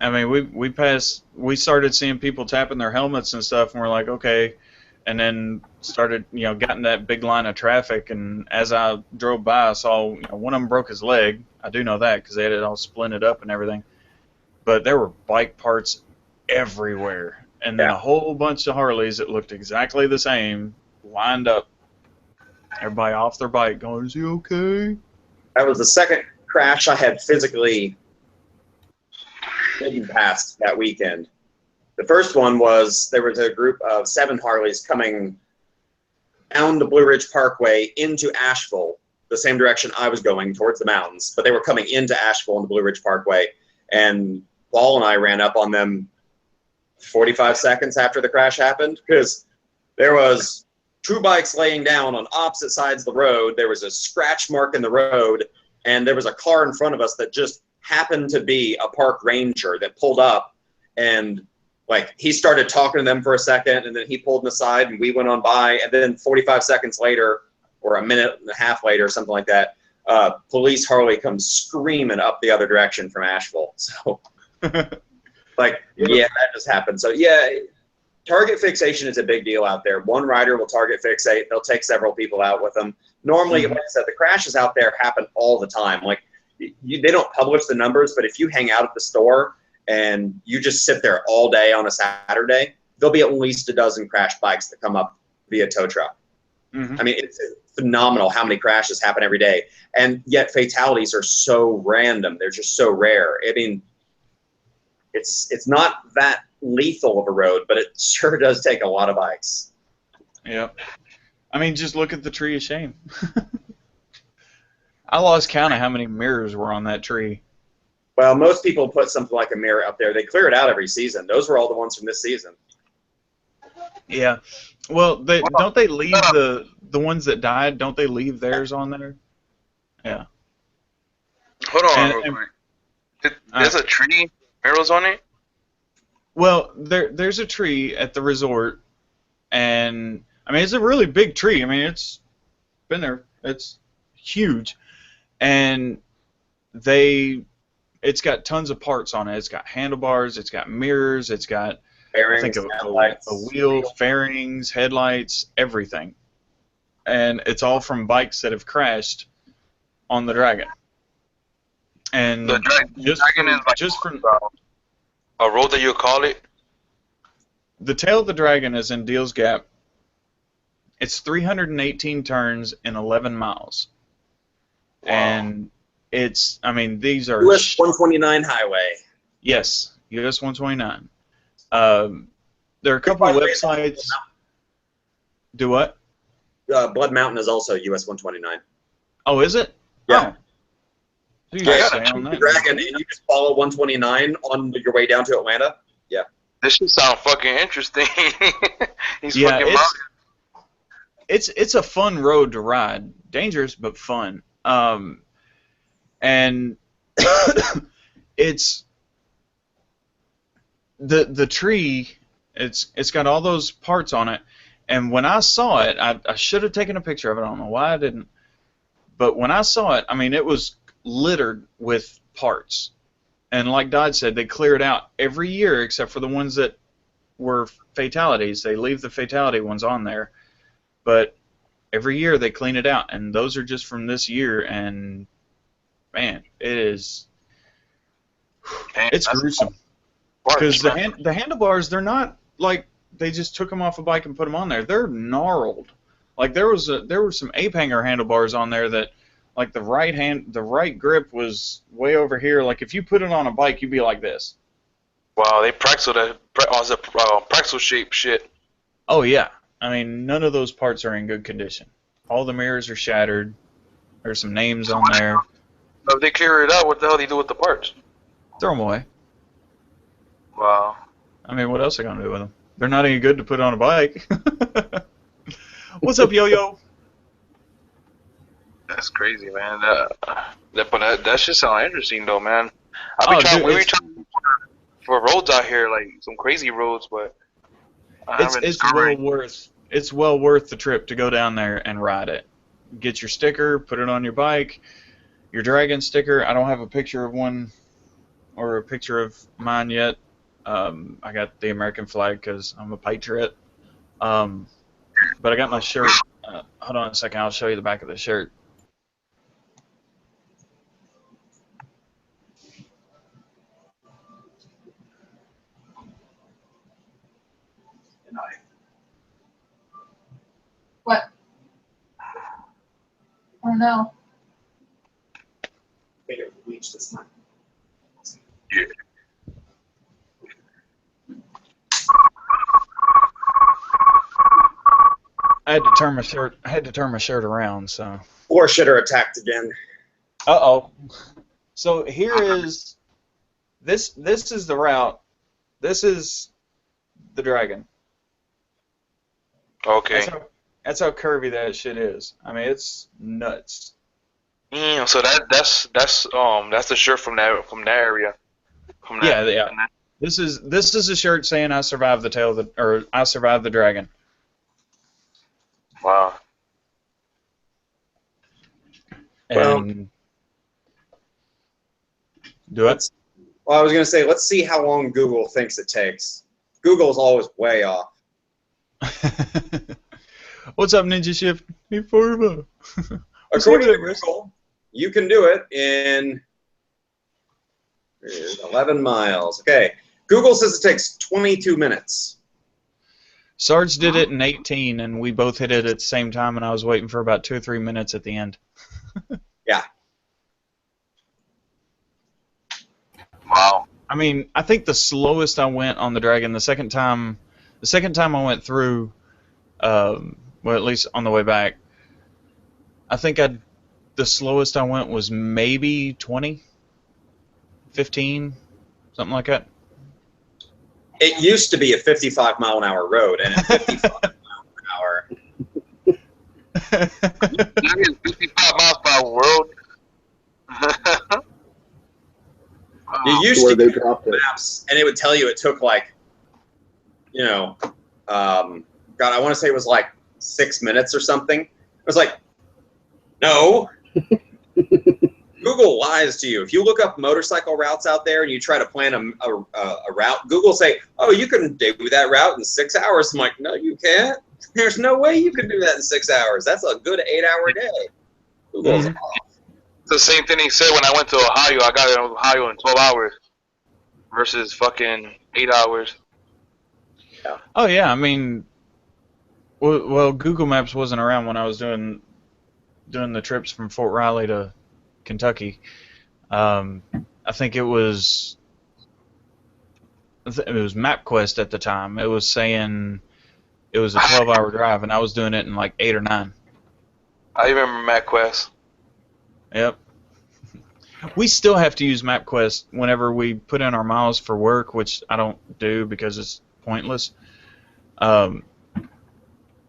I mean, we started seeing people tapping their helmets and stuff, and we're like, okay. And then started, got in that big line of traffic, and as I drove by, I saw one of them broke his leg. I do know that because they had it all splinted up and everything. But there were bike parts everywhere, and then a whole bunch of Harleys that looked exactly the same lined up. Everybody off their bike going, is he okay? That was the second crash I had physically been past that weekend. The first one was there was a group of 7 Harleys coming down the Blue Ridge Parkway into Asheville, the same direction I was going, towards the mountains, but they were coming into Asheville on the Blue Ridge Parkway, and Paul and I ran up on them 45 seconds after the crash happened, because there was 2 bikes laying down on opposite sides of the road. There was a scratch mark in the road, and there was a car in front of us that just happened to be a park ranger that pulled up, and he started talking to them for a second, and then he pulled them aside, and we went on by, and then 45 seconds later, or a minute and a half later, something like that, police Harley comes screaming up the other direction from Asheville. So, yeah, that just happened. So, yeah, target fixation is a big deal out there. One rider will target fixate. They'll take several people out with them. Normally, like I said, the crashes out there happen all the time. They don't publish the numbers, but if you hang out at the store and you just sit there all day on a Saturday, there'll be at least a dozen crash bikes that come up via tow truck. I mean, it's phenomenal how many crashes happen every day, and yet fatalities are so random. They're just so rare. I mean, it's not that lethal of a road, but it sure does take a lot of bikes. Yeah. I mean, just look at the tree of shame. I lost count of how many mirrors were on that tree. Well, most people put something like a mirror up there. They clear it out every season. Those were all the ones from this season. Yeah. Well, don't they leave the ones that died? Don't they leave theirs on there? Yeah. Hold on real quick. There's a tree, mirrors on it? Well, there's a tree at the resort, and I mean, it's a really big tree. I mean, it's been there. It's huge. And it's got tons of parts on it. It's got handlebars, it's got mirrors, it's got Fairings, I think a wheel, fairings, headlights, everything. And it's all from bikes that have crashed on the Dragon. And the Dragon is just from a road that you call it? The tail of the Dragon is in Deals Gap. It's 318 turns in 11 miles. Wow. And I mean, these are US 129 highway. Yes, US 129. There are a couple of websites. Do what? Blood Mountain is also US 129. Oh, is it? Yeah. Oh. So you gotta stay on that. Dragon, and you just follow 129 on your way down to Atlanta. Yeah. This should sound fucking interesting. It's a fun road to ride. Dangerous, but fun. And it's the tree It's got all those parts on it. And when I saw it, I should have taken a picture of it. I don't know why I didn't. But when I saw it, I mean, it was littered with parts. And like Dodd said, they clear it out every year except for the ones that were fatalities. They leave the fatality ones on there. But every year they clean it out. And those are just from this year. And, man, it's gruesome. Because the handlebars, they're not like they just took them off a bike and put them on there. They're gnarled. Like there were some ape hanger handlebars on there that, like the right grip was way over here. Like if you put it on a bike, you'd be like this. Wow, they Praxel shape shit. Oh yeah, I mean none of those parts are in good condition. All the mirrors are shattered. There's some names on there. If they clear it out, what the hell do you do with the parts? Throw them away. Wow. I mean, what else are they gonna do with them? They're not any good to put on a bike. What's up, Yo-Yo? That's crazy, man. That shit sounds interesting, though, man. We be trying for roads out here, like some crazy roads, but it's well worth the trip to go down there and ride it. Get your sticker, put it on your bike. Your Dragon sticker. I don't have a picture of one or a picture of mine yet. I got the American flag because I'm a patriot. But I got my shirt. Hold on a second. I'll show you the back of the shirt. What? Oh no. Bleach this time. Yeah. I had to turn my shirt around, so. Or shitter attacked again. Uh-oh. So here is this is the route. This is the Dragon. Okay. That's how curvy that shit is. I mean, it's nuts. So that's the shirt from that area. Yeah. This is a shirt saying I survived I survived the Dragon. Wow. And do it. Well, I was going to say, let's see how long Google thinks it takes. Google's always way off. What's up, Ninja Shift? According to Google, you can do it in 11 miles. Okay. Google says it takes 22 minutes. Sarge did it in 18, and we both hit it at the same time, and I was waiting for about 2 or 3 minutes at the end. Yeah. Wow. I mean, I think the slowest I went on the Dragon the second time I went through, well, at least on the way back, I think the slowest I went was maybe 20, 15, something like that. It used to be a 55-mile-an-hour road, and at 55 miles an hour. That is 55 miles per hour world. You used to get maps, and it would tell you it took like, God, I want to say it was like 6 minutes or something. It was like, no. Google lies to you. If you look up motorcycle routes out there and you try to plan a route, Google will say, oh, you can do that route in 6 hours. I'm like, no, you can't. There's no way you can do that in 6 hours. That's a good 8-hour day. Google's off. It's the same thing he said when I went to Ohio. I got in Ohio in 12 hours versus fucking 8 hours. Yeah. Oh, yeah. I mean, well, Google Maps wasn't around when I was doing the trips from Fort Riley to Kentucky. I think it was MapQuest at the time. It was saying it was a 12-hour drive, and I was doing it in like 8 or 9. I remember MapQuest. Yep. We still have to use MapQuest whenever we put in our miles for work, which I don't do because it's pointless.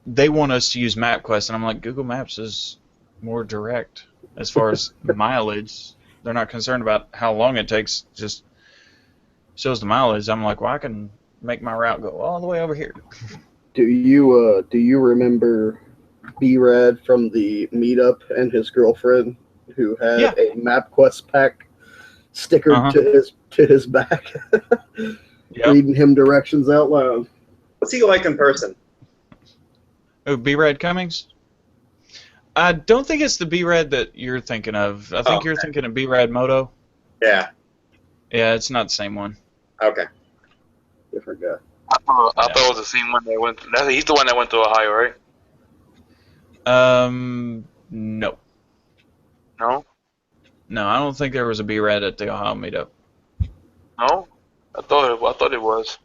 They want us to use MapQuest, and I'm like, Google Maps is more direct as far as mileage. They're not concerned about how long it takes, just shows the mileage. I'm like, well, I can make my route go all the way over here. Do you remember B-Rad from the meetup and his girlfriend who had a MapQuest pack stickered to his back, reading him directions out loud? What's he like in person? Oh, B-Rad Cummings? I don't think it's the B-Rad that you're thinking of. I think you're thinking of B-Rad Moto. Yeah. Yeah, it's not the same one. Okay. Different guy. I thought it was the same one that went. He's the one that went to Ohio, right? No. No. No, I don't think there was a B-Rad at the Ohio meetup. No, I thought it was.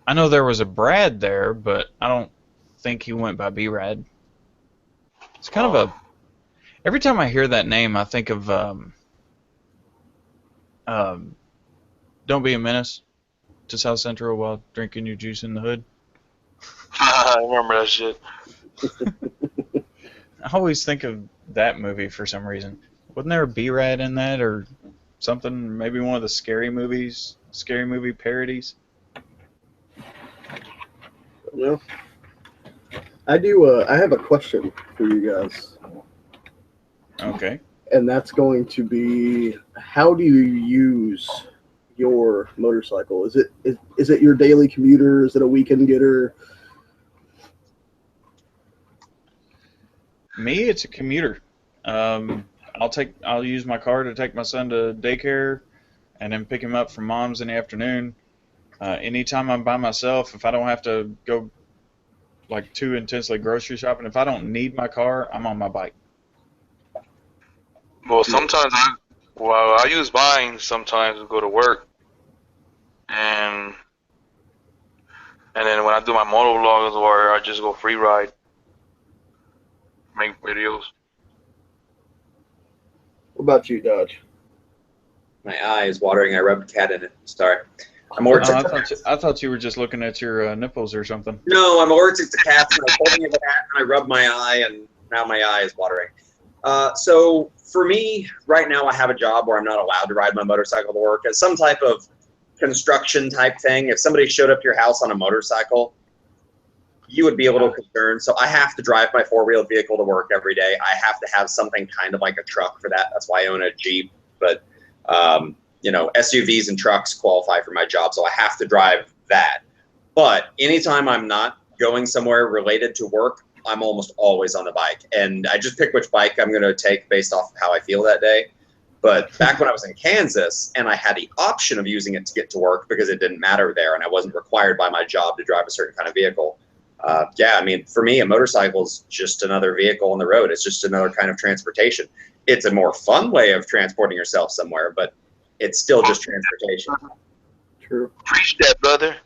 I know there was a Brad there, but I don't think he went by B-Rad. It's kind of a. Every time I hear that name, I think of Don't Be a Menace to South Central while drinking your juice in the hood. I remember that shit. I always think of that movie for some reason. Wasn't there a B-Rad in that or something? Maybe one of the scary movie parodies? No. I do. I have a question for you guys. Okay. And that's going to be, how do you use your motorcycle? Is it your daily commuter? Is it a weekend getter? Me, it's a commuter. I'll use my car to take my son to daycare, and then pick him up from mom's in the afternoon. Anytime I'm by myself, if I don't have to go like too intensely grocery shopping, if I don't need my car, I'm on my bike. Well, sometimes I use mine sometimes to go to work, and then when I do my motovlogs, or I just go free ride, make videos. What about you, Dodge? My eye is watering. I rubbed cat in it. Sorry. I'm allergic to cats. I thought you were just looking at your nipples or something. No, I'm allergic to cats, and I was holding a cat, and I rubbed my eye, and now my eye is watering. So for me, right now, I have a job where I'm not allowed to ride my motorcycle to work. It's some type of construction type thing. If somebody showed up to your house on a motorcycle, you would be a little concerned. So I have to drive my four-wheeled vehicle to work every day. I have to have something kind of like a truck for that. That's why I own a Jeep. But, SUVs and trucks qualify for my job, so I have to drive that. But anytime I'm not going somewhere related to work, I'm almost always on the bike. And I just pick which bike I'm going to take based off of how I feel that day. But back when I was in Kansas and I had the option of using it to get to work because it didn't matter there and I wasn't required by my job to drive a certain kind of vehicle, for me, a motorcycle is just another vehicle on the road. It's just another kind of transportation. It's a more fun way of transporting yourself somewhere, but it's still just transportation. True. Preach that, brother.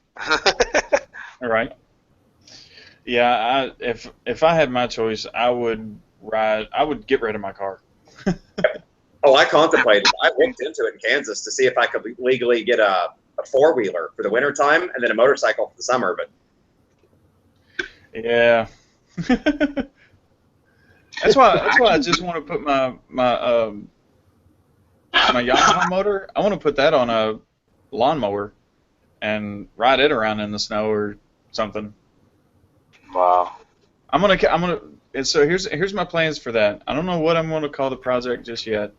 All right. Yeah, if I had my choice, I would get rid of my car. Oh, I contemplated. I looked into it in Kansas to see if I could legally get a four-wheeler for the wintertime and then a motorcycle for the summer, but yeah. That's why I just want to put my Yamaha motor. I want to put that on a lawnmower and ride it around in the snow or something. Wow. So here's my plans for that. I don't know what I'm going to call the project just yet,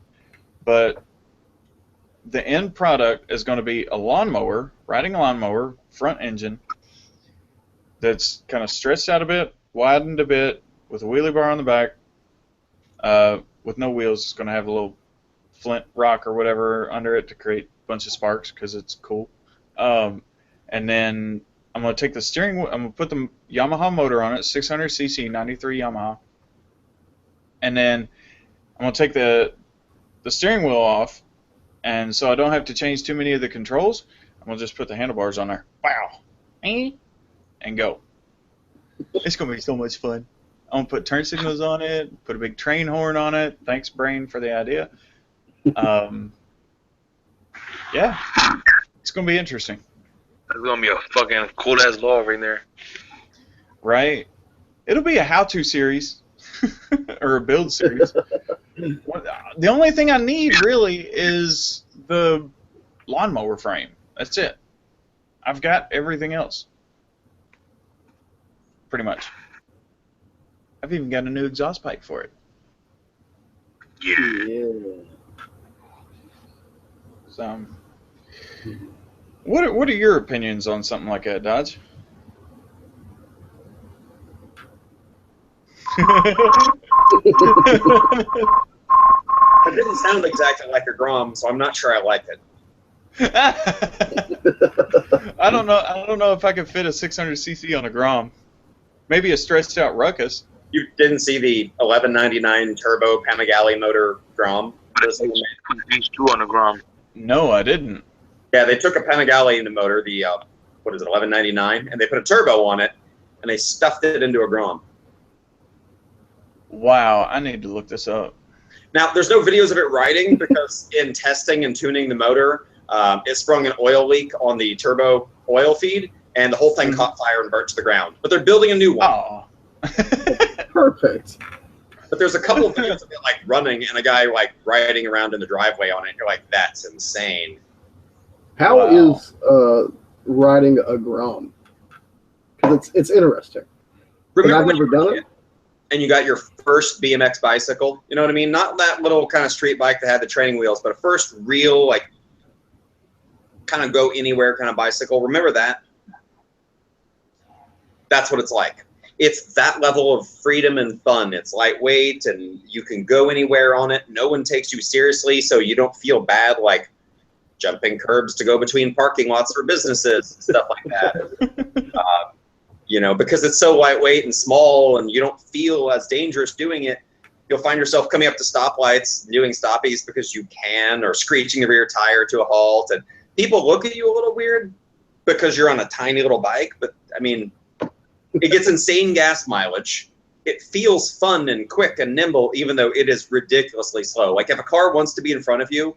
but the end product is going to be a lawnmower, riding a lawnmower, front engine, that's kind of stretched out a bit, widened a bit, with a wheelie bar on the back, with no wheels. It's going to have a little flint rock or whatever under it to create a bunch of sparks because it's cool. And then I'm going to take the steering wheel, I'm going to put the Yamaha motor on it, 600cc, 93 Yamaha. And then I'm going to take the steering wheel off, and so I don't have to change too many of the controls, I'm going to just put the handlebars on there. Wow. And go. It's going to be so much fun. I'm going to put turn signals on it, put a big train horn on it. Thanks, Brain, for the idea. Yeah. It's going to be interesting. It's going to be a fucking cool-ass log right there. Right. It'll be a how-to series. Or a build series. The only thing I need, really, is the lawnmower frame. That's it. I've got everything else. Pretty much. I've even got a new exhaust pipe for it. Yeah. So, what are your opinions on something like that, Dodge? It didn't sound exactly like a Grom, so I'm not sure I like it. I don't know if I could fit a 600cc on a Grom. Maybe a stretched out Ruckus. You didn't see the 1199 turbo Panigale motor Grom? These two on the Grom. No, I didn't. Yeah, they took a Panigale motor, the, 1199, and they put a turbo on it, and they stuffed it into a Grom. Wow, I need to look this up. Now, there's no videos of it riding because in testing and tuning the motor, it sprung an oil leak on the turbo oil feed, and the whole thing caught fire and burnt to the ground. But they're building a new one. Oh. Perfect. But there's a couple of videos of it like running and a guy like riding around in the driveway on it. And you're like, that's insane. How is riding a Grom? Because it's interesting. Remember I've when never you were done a it. kid and you got your first BMX bicycle? You know what I mean? Not that little kind of street bike that had the training wheels, but a first real like kind of go anywhere kind of bicycle. Remember that? That's what it's like. It's that level of freedom and fun. It's lightweight and you can go anywhere on it. No one takes you seriously, so you don't feel bad like jumping curbs to go between parking lots for businesses and stuff like that. You know, because it's so lightweight and small and you don't feel as dangerous doing it, you'll find yourself coming up to stoplights, doing stoppies because you can, or screeching the rear tire to a halt. And people look at you a little weird because you're on a tiny little bike. But, I mean, it gets insane gas mileage. It feels fun and quick and nimble, even though it is ridiculously slow. Like, if a car wants to be in front of you,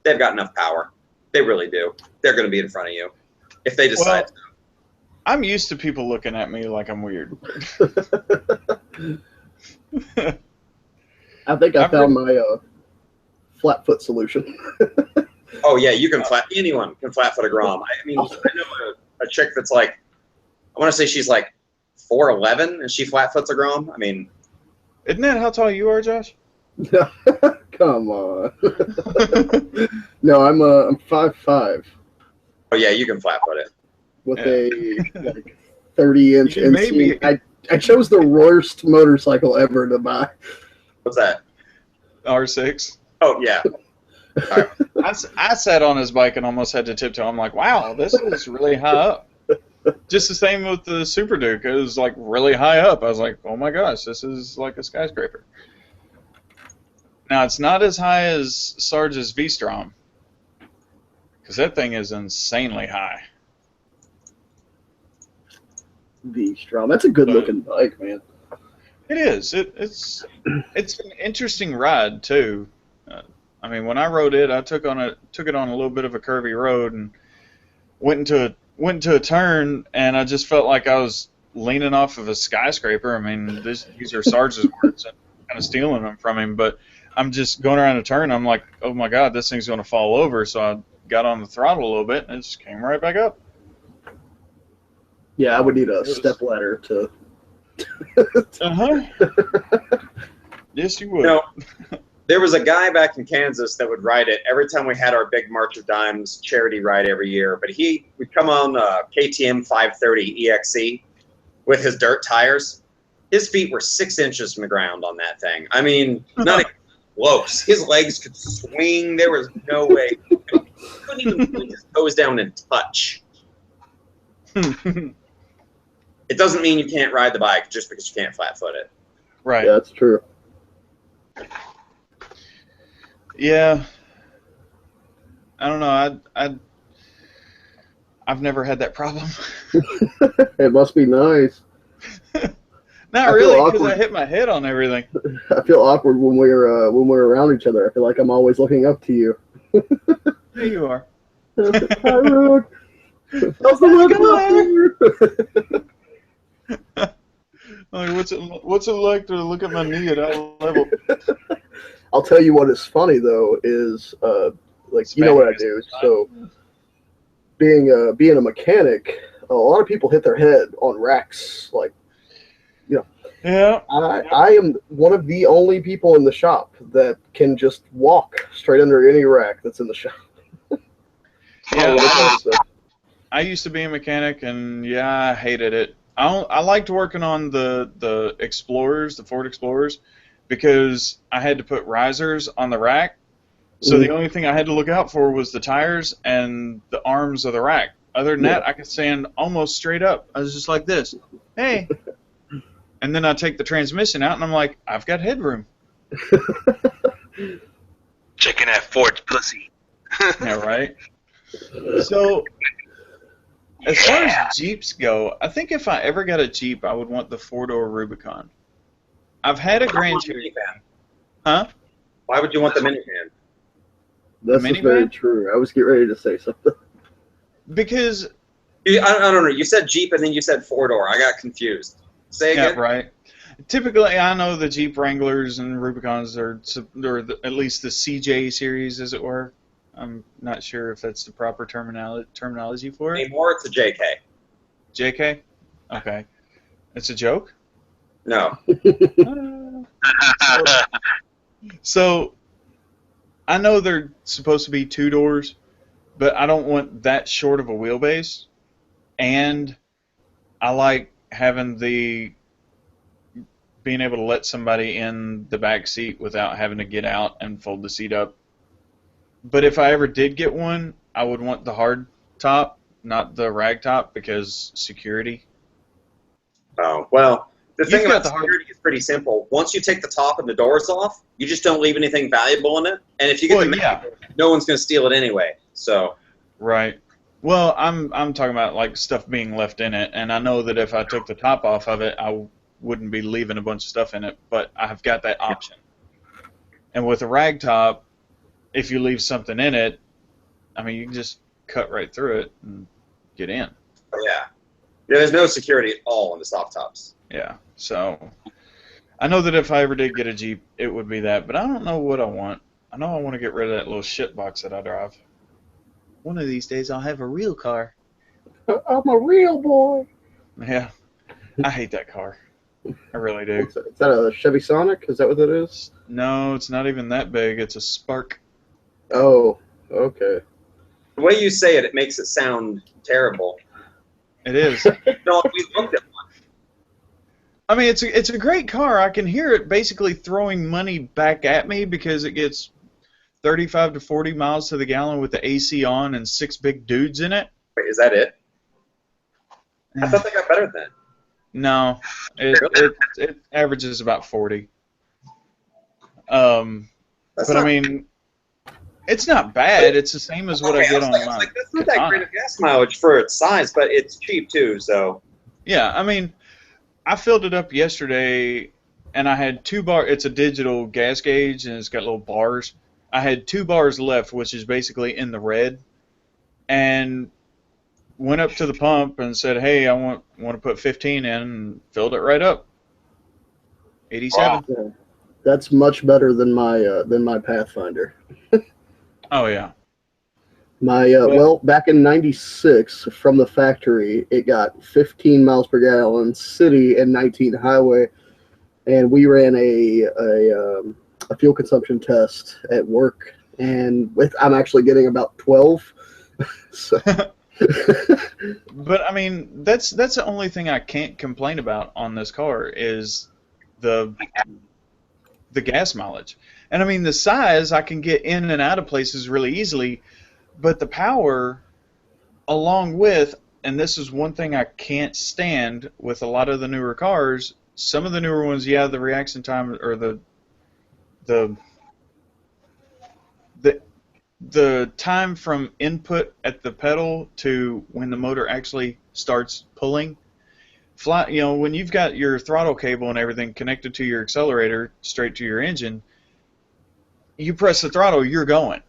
they've got enough power. They really do. They're going to be in front of you if they decide to. I'm used to people looking at me like I'm weird. I think I found my flat foot solution. Oh yeah, you can anyone can flat foot a Grom. I mean, I know a chick that's like, I want to say she's like 4'11", and she flat foots a Grom. I mean, isn't that how tall you are, Josh? Come on. No, I'm 5'5". Oh yeah, you can flat foot it. With a like 30-inch Maybe. NC. I chose the worst motorcycle ever to buy. What's that? R6. Oh yeah. Right. I sat on his bike and almost had to tiptoe. I'm like, wow, this is really high up. Just the same with the Super Duke. It was like really high up. I was like, oh my gosh, this is like a skyscraper. Now, it's not as high as Sarge's V-Strom, because that thing is insanely high. V-Strom. That's a good-looking bike, man. It is. It's an interesting ride too. I mean, when I rode it, I took it on a little bit of a curvy road and went into a turn, and I just felt like I was leaning off of a skyscraper. I mean, these are Sarge's words, and I'm kind of stealing them from him. But I'm just going around a turn. I'm like, oh my God, this thing's going to fall over. So I got on the throttle a little bit, and it just came right back up. Yeah, I would need a step ladder to. Yes, you would. You know, there was a guy back in Kansas that would ride it every time we had our big March of Dimes charity ride every year. But he would come on KTM 530 EXE with his dirt tires. His feet were 6 inches from the ground on that thing. I mean, not even close. His legs could swing. There was no way. He couldn't even put his toes down and touch. It doesn't mean you can't ride the bike just because you can't flat foot it. Right. Yeah, that's true. Yeah. I don't know. I've never had that problem. It must be nice. Not really, because I hit my head on everything. I feel awkward when we're around each other. I feel like I'm always looking up to you. There you are. Hi, Rook. How's the weather? Like, what's it like to look at my knee at eye level? I'll tell you what is funny though is Like, you know what I do. So being a mechanic, a lot of people hit their head on racks. Like, you know, Yeah. I am one of the only people in the shop that can just walk straight under any rack that's in the shop. Yeah, I used to be a mechanic, and yeah, I hated it. I liked working on the Explorers, the Ford Explorers, because I had to put risers on the rack. So the only thing I had to look out for was the tires and the arms of the rack. Other than that, I could stand almost straight up. I was just like this. Hey. And then I take the transmission out, and I'm like, I've got headroom. Checking that Ford's pussy. Yeah, right? So, as far as Jeeps go, I think if I ever got a Jeep, I would want the four-door Rubicon. I've had a Grand Cherokee. Huh? Why would you want the minivan? That's just very true. I was getting ready to say something. Because... I don't know. You said Jeep, and then you said four-door. I got confused. Say again? Yeah, right. Typically, I know the Jeep Wranglers and Rubicons are at least the CJ series, as it were. I'm not sure if that's the proper terminology for it. Anymore, it's a JK. JK? Okay. It's a joke? No. So, I know they're supposed to be two doors, but I don't want that short of a wheelbase. And I like having being able to let somebody in the back seat without having to get out and fold the seat up. But if I ever did get one, I would want the hard top, not the rag top, because security. Oh, well, the thing about security is pretty simple. Once you take the top and the doors off, you just don't leave anything valuable in it. And if you get no one's going to steal it anyway. So. Right. Well, I'm talking about like stuff being left in it, and I know that if I took the top off of it, I wouldn't be leaving a bunch of stuff in it, but I've got that option. And with a rag top, if you leave something in it, I mean, you can just cut right through it and get in. Yeah. There's no security at all in the soft tops. Yeah. So I know that if I ever did get a Jeep, it would be that, but I don't know what I want. I know I want to get rid of that little shit box that I drive. One of these days, I'll have a real car. I'm a real boy. Yeah. I hate that car. I really do. Is that a Chevy Sonic? Is that what that is? No, it's not even that big. It's a Spark. Oh, okay. The way you say it, it makes it sound terrible. It is. No, we looked at one. I mean, it's a great car. I can hear it basically throwing money back at me because it gets 35 to 40 miles to the gallon with the AC on and 6 big dudes in it. Wait, is that it? I thought they got better than that. No, it averages about 40. But I mean, it's not bad. It's the same as what I get on mine. That's not that great of gas mileage for its size, but it's cheap too. So. Yeah, I mean, I filled it up yesterday, and I had 2 bars. It's a digital gas gauge, and it's got little bars. I had 2 bars left, which is basically in the red, and went up to the pump and said, "Hey, I want to put 15 in," and filled it right up. 87. Wow. That's much better than my Pathfinder. Oh yeah. Well, back in '96, from the factory, it got 15 miles per gallon city and 19 highway, and we ran a fuel consumption test at work, and I'm actually getting about 12. So. But I mean, that's the only thing I can't complain about on this car is the gas mileage. And I mean, the size, I can get in and out of places really easily, but the power along with, and this is one thing I can't stand with a lot of the newer cars, some of the newer ones, yeah, the reaction time or the time from input at the pedal to when the motor actually starts pulling, when you've got your throttle cable and everything connected to your accelerator straight to your engine, you press the throttle, you're going.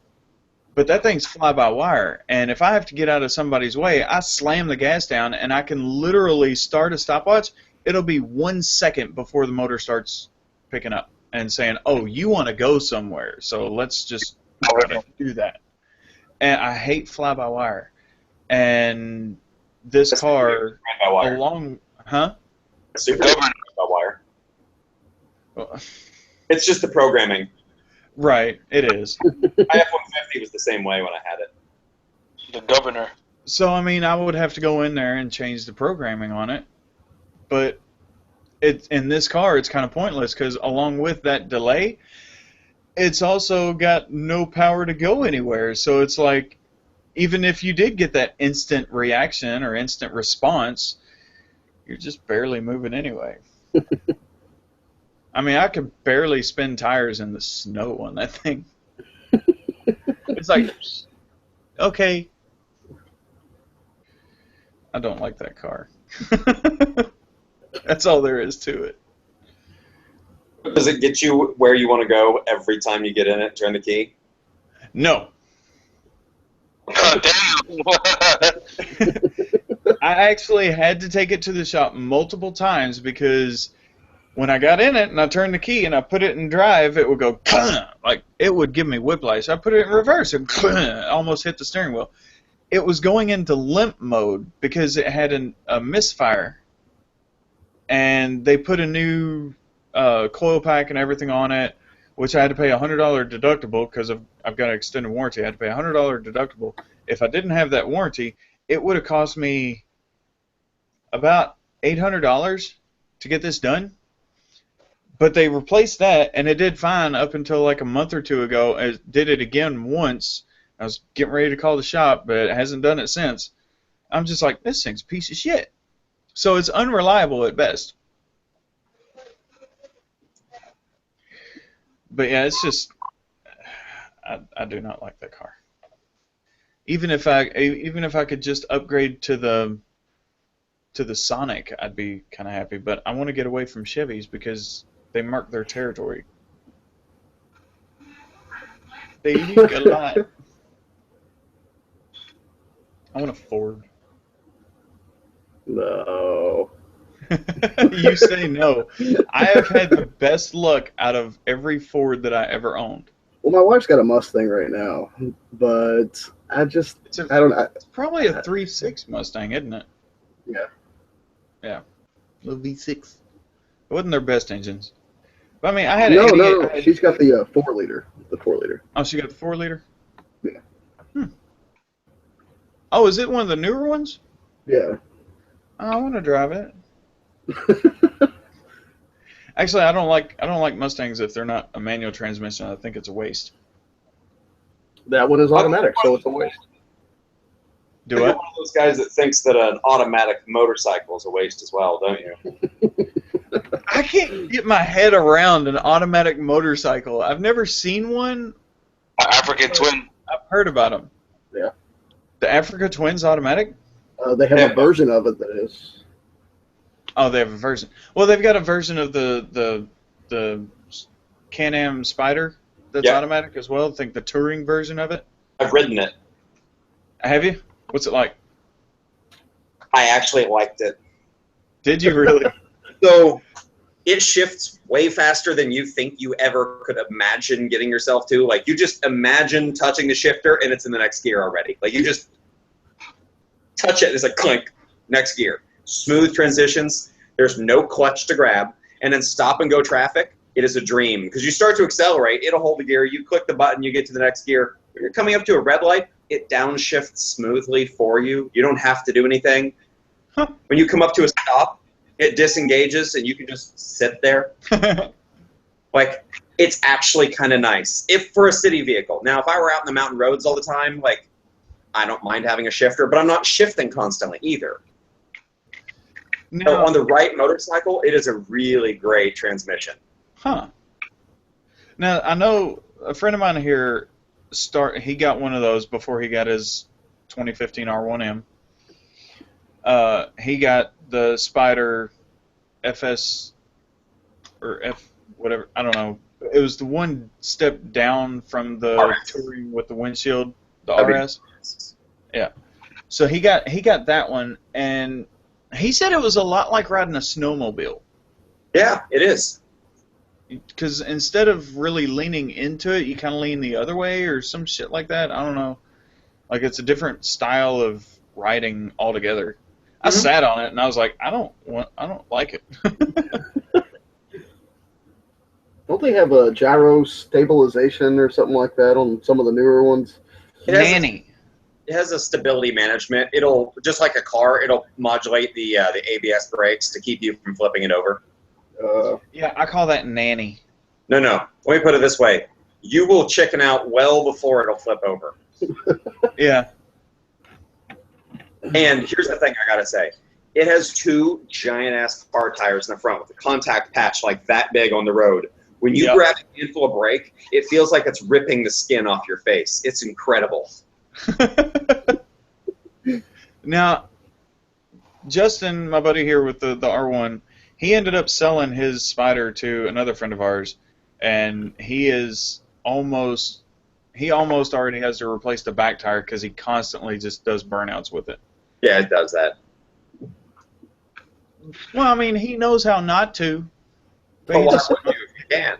But that thing's fly-by-wire, and if I have to get out of somebody's way, I slam the gas down, and I can literally start a stopwatch. It'll be 1 second before the motor starts picking up and saying, "Oh, you want to go somewhere, so let's just do that." and I hate fly-by-wire. And this That's car, by wire. along, huh? Super by wire. Well, It's just the programming. right, it is. My F-150 was the same way when I had it. The governor. So, I mean, I would have to go in there and change the programming on it. But in this car, it's kind of pointless because along with that delay, it's also got no power to go anywhere. So it's like, even if you did get that instant reaction or instant response, you're just barely moving anyway. I mean, I could barely spin tires in the snow on that thing. It's like, okay. I don't like that car. That's all there is to it. Does it get you where you want to go every time you get in it, turn the key? No. Damn. I actually had to take it to the shop multiple times because when I got in it and I turned the key and I put it in drive, it would go like it would give me whiplash. I put it in reverse and almost hit the steering wheel. It was going into limp mode because it had a misfire, and they put a new coil pack and everything on it, which I had to pay a $100 deductible because I've got an extended warranty. I had to pay a $100 deductible. If I didn't have that warranty, it would have cost me about $800 to get this done. But they replaced that, and it did fine up until like a month or two ago. It did it again once. I was getting ready to call the shop, but it hasn't done it since. I'm just like, this thing's a piece of shit. So it's unreliable at best. But yeah, it's just, I do not like that car. Even if I could just upgrade to the Sonic, I'd be kind of happy. But I want to get away from Chevys because they mark their territory. They leak a lot. I want a Ford. No. You say no. I have had the best luck out of every Ford that I ever owned. Well, my wife's got a Mustang right now, but I don't know. It's probably a 3.6 Mustang, isn't it? Yeah. Yeah. Little V6. It wasn't their best engines. But I mean, I had No, an 88. no. She's got the 4-liter. The 4-liter. Oh, she got the 4-liter? Yeah. Oh, is it one of the newer ones? Yeah. Oh, I want to drive it. Actually, I don't like Mustangs if they're not a manual transmission. I think it's a waste. That one is automatic, so it's a waste. Do You're what? one of those guys that thinks that an automatic motorcycle is a waste as well, don't you? I can't get my head around an automatic motorcycle. I've never seen one. African Twin. I've heard about them. Yeah. The Africa Twins automatic? They have a version of it that is. Oh, they have a version. Well, they've got a version of the Can-Am Spider that's automatic as well. I think the touring version of it. I've ridden it. Have you? What's it like? I actually liked it. Did you really? So it shifts way faster than you think you ever could imagine getting yourself to. Like, you just imagine touching the shifter and it's in the next gear already. Like, you just touch it, it's like clink, next gear. Smooth transitions. There's no clutch to grab. And then stop and go traffic, it is a dream. Because you start to accelerate, it'll hold the gear. You click the button, you get to the next gear. When you're coming up to a red light, it downshifts smoothly for you. You don't have to do anything. Huh. When you come up to a stop, it disengages and you can just sit there. Like, it's actually kind of nice if for a city vehicle. Now, if I were out in the mountain roads all the time, like, I don't mind having a shifter, but I'm not shifting constantly either. No. So on the right motorcycle, it is a really great transmission. Huh. Now, I know a friend of mine here, he got one of those before he got his 2015 R1M. He got the Spider FS, or F, whatever, I don't know. It was the one step down from the RS. touring with the windshield, the RS. Yeah. So he got that one, and he said it was a lot like riding a snowmobile. Yeah, it is. Because instead of really leaning into it, you kind of lean the other way or some shit like that. I don't know. Like it's a different style of riding altogether. I sat on it and I was like, I don't like it. Don't they have a gyro stabilization or something like that on some of the newer ones? Nanny. It has a stability management. It'll, just like a car, it'll modulate the ABS brakes to keep you from flipping it over. Yeah, I call that nanny. No. Let me put it this way. You will chicken out well before it'll flip over. Yeah. And here's the thing I gotta say. It has 2 giant-ass car tires in the front with a contact patch like that big on the road. When you grab a handful of brake, it feels like it's ripping the skin off your face. It's incredible. Now, Justin, my buddy here with the R1, he ended up selling his Spider to another friend of ours, and he almost already has to replace the back tire because he constantly just does burnouts with it. Yeah, it does that. Well, I mean, he knows how not to. But Why would you if you can?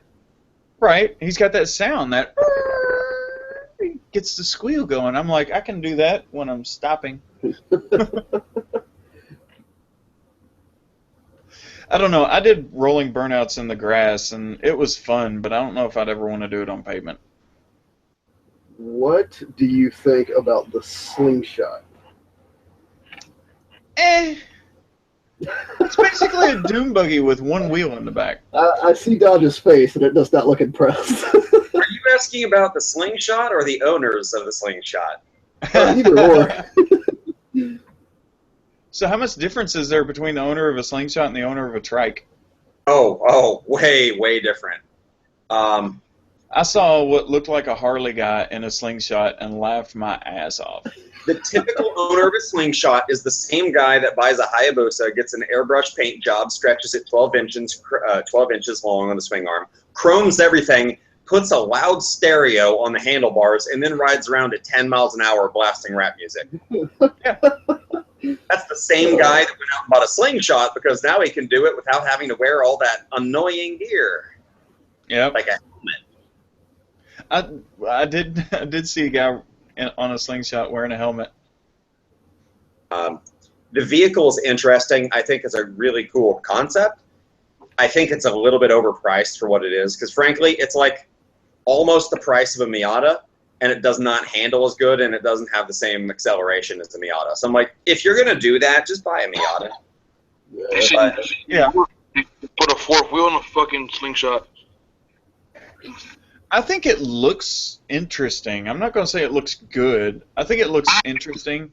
Right. He's got that sound that gets the squeal going. I'm like, I can do that when I'm stopping. I don't know. I did rolling burnouts in the grass, and it was fun, but I don't know if I'd ever want to do it on pavement. What do you think about the slingshot? It's basically a dune buggy with one wheel in the back. I see Dodge's face, and it does not look impressed. Are you asking about the slingshot or the owners of the slingshot? Either or. So how much difference is there between the owner of a slingshot and the owner of a trike? Oh, way different. I saw what looked like a Harley guy in a slingshot and laughed my ass off. The typical owner of a slingshot is the same guy that buys a Hayabusa, gets an airbrush paint job, stretches it 12 inches long on the swing arm, chromes everything, puts a loud stereo on the handlebars, and then rides around at 10 miles an hour blasting rap music. Yeah. That's the same guy that went out and bought a slingshot because now he can do it without having to wear all that annoying gear. Yeah. Like a helmet. I did see a guy on a slingshot wearing a helmet. The vehicle is interesting. I think it's a really cool concept. I think it's a little bit overpriced for what it is because, frankly, it's like almost the price of a Miata, and it does not handle as good, and it doesn't have the same acceleration as the Miata. So I'm like, if you're going to do that, just buy a Miata. Yeah. Put a 4th wheel in a fucking slingshot. I think it looks interesting. I'm not going to say it looks good. I think it looks interesting.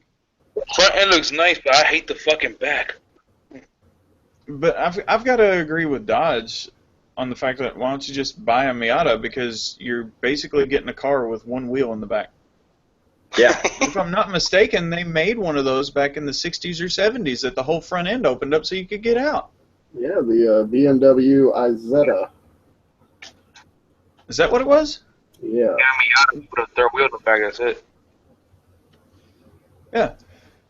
Front end looks nice, but I hate the fucking back. But I've got to agree with Dodge on the fact that why don't you just buy a Miata because you're basically getting a car with one wheel in the back. Yeah. If I'm not mistaken, they made one of those back in the 60s or 70s that the whole front end opened up so you could get out. Yeah, the BMW Isetta. Is that what it was? Yeah. Yeah, put a 3rd wheel in the back, that's it. Yeah.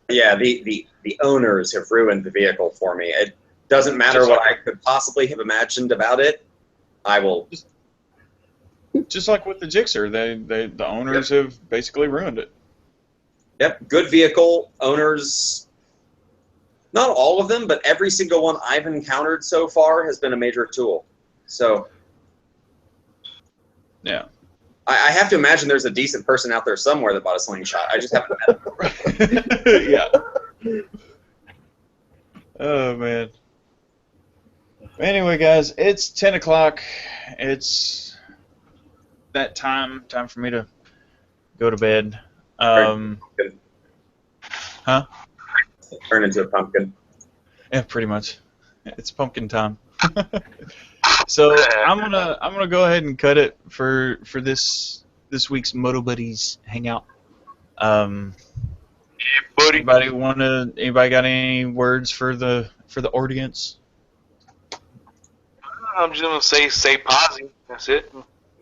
Yeah, the owners have ruined the vehicle for me. It doesn't matter what I could possibly have imagined about it. I will. Just like with the Gixxer, the owners have basically ruined it. Yep, good vehicle. Owners, not all of them, but every single one I've encountered so far has been a major tool. So, yeah. I have to imagine there's a decent person out there somewhere that bought a slingshot. I just haven't met them. Yeah. Oh, man. Anyway, guys, it's 10 o'clock. It's that time for me to go to bed. Huh? Turn into a pumpkin. Yeah, pretty much. It's pumpkin time. So I'm gonna go ahead and cut it for this week's MotoBuddies hangout. Buddy. Anybody got any words for the audience? I'm just gonna say stay positive. That's it.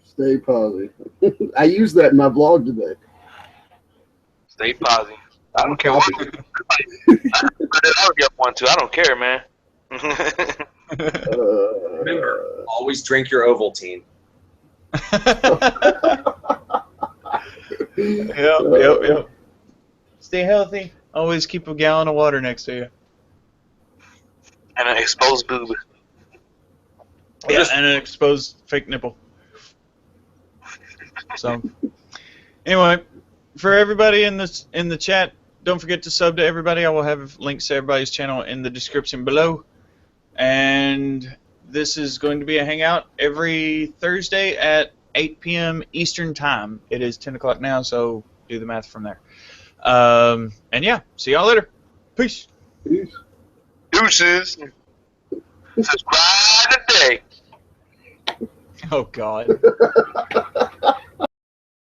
Stay positive. I used that in my vlog today. Stay positive. I don't care what. I'll get one too. I don't care, man. Remember, always drink your Ovaltine. Yep. Stay healthy. Always keep a gallon of water next to you. And an exposed boob. Yeah, and an exposed fake nipple. So, anyway, for everybody in the chat, don't forget to sub to everybody. I will have links to everybody's channel in the description below. And this is going to be a hangout every Thursday at 8 p.m. Eastern Time. It is 10 o'clock now, so do the math from there. And yeah, see y'all later. Peace. Peace. Deuces. Subscribe today. Oh, God.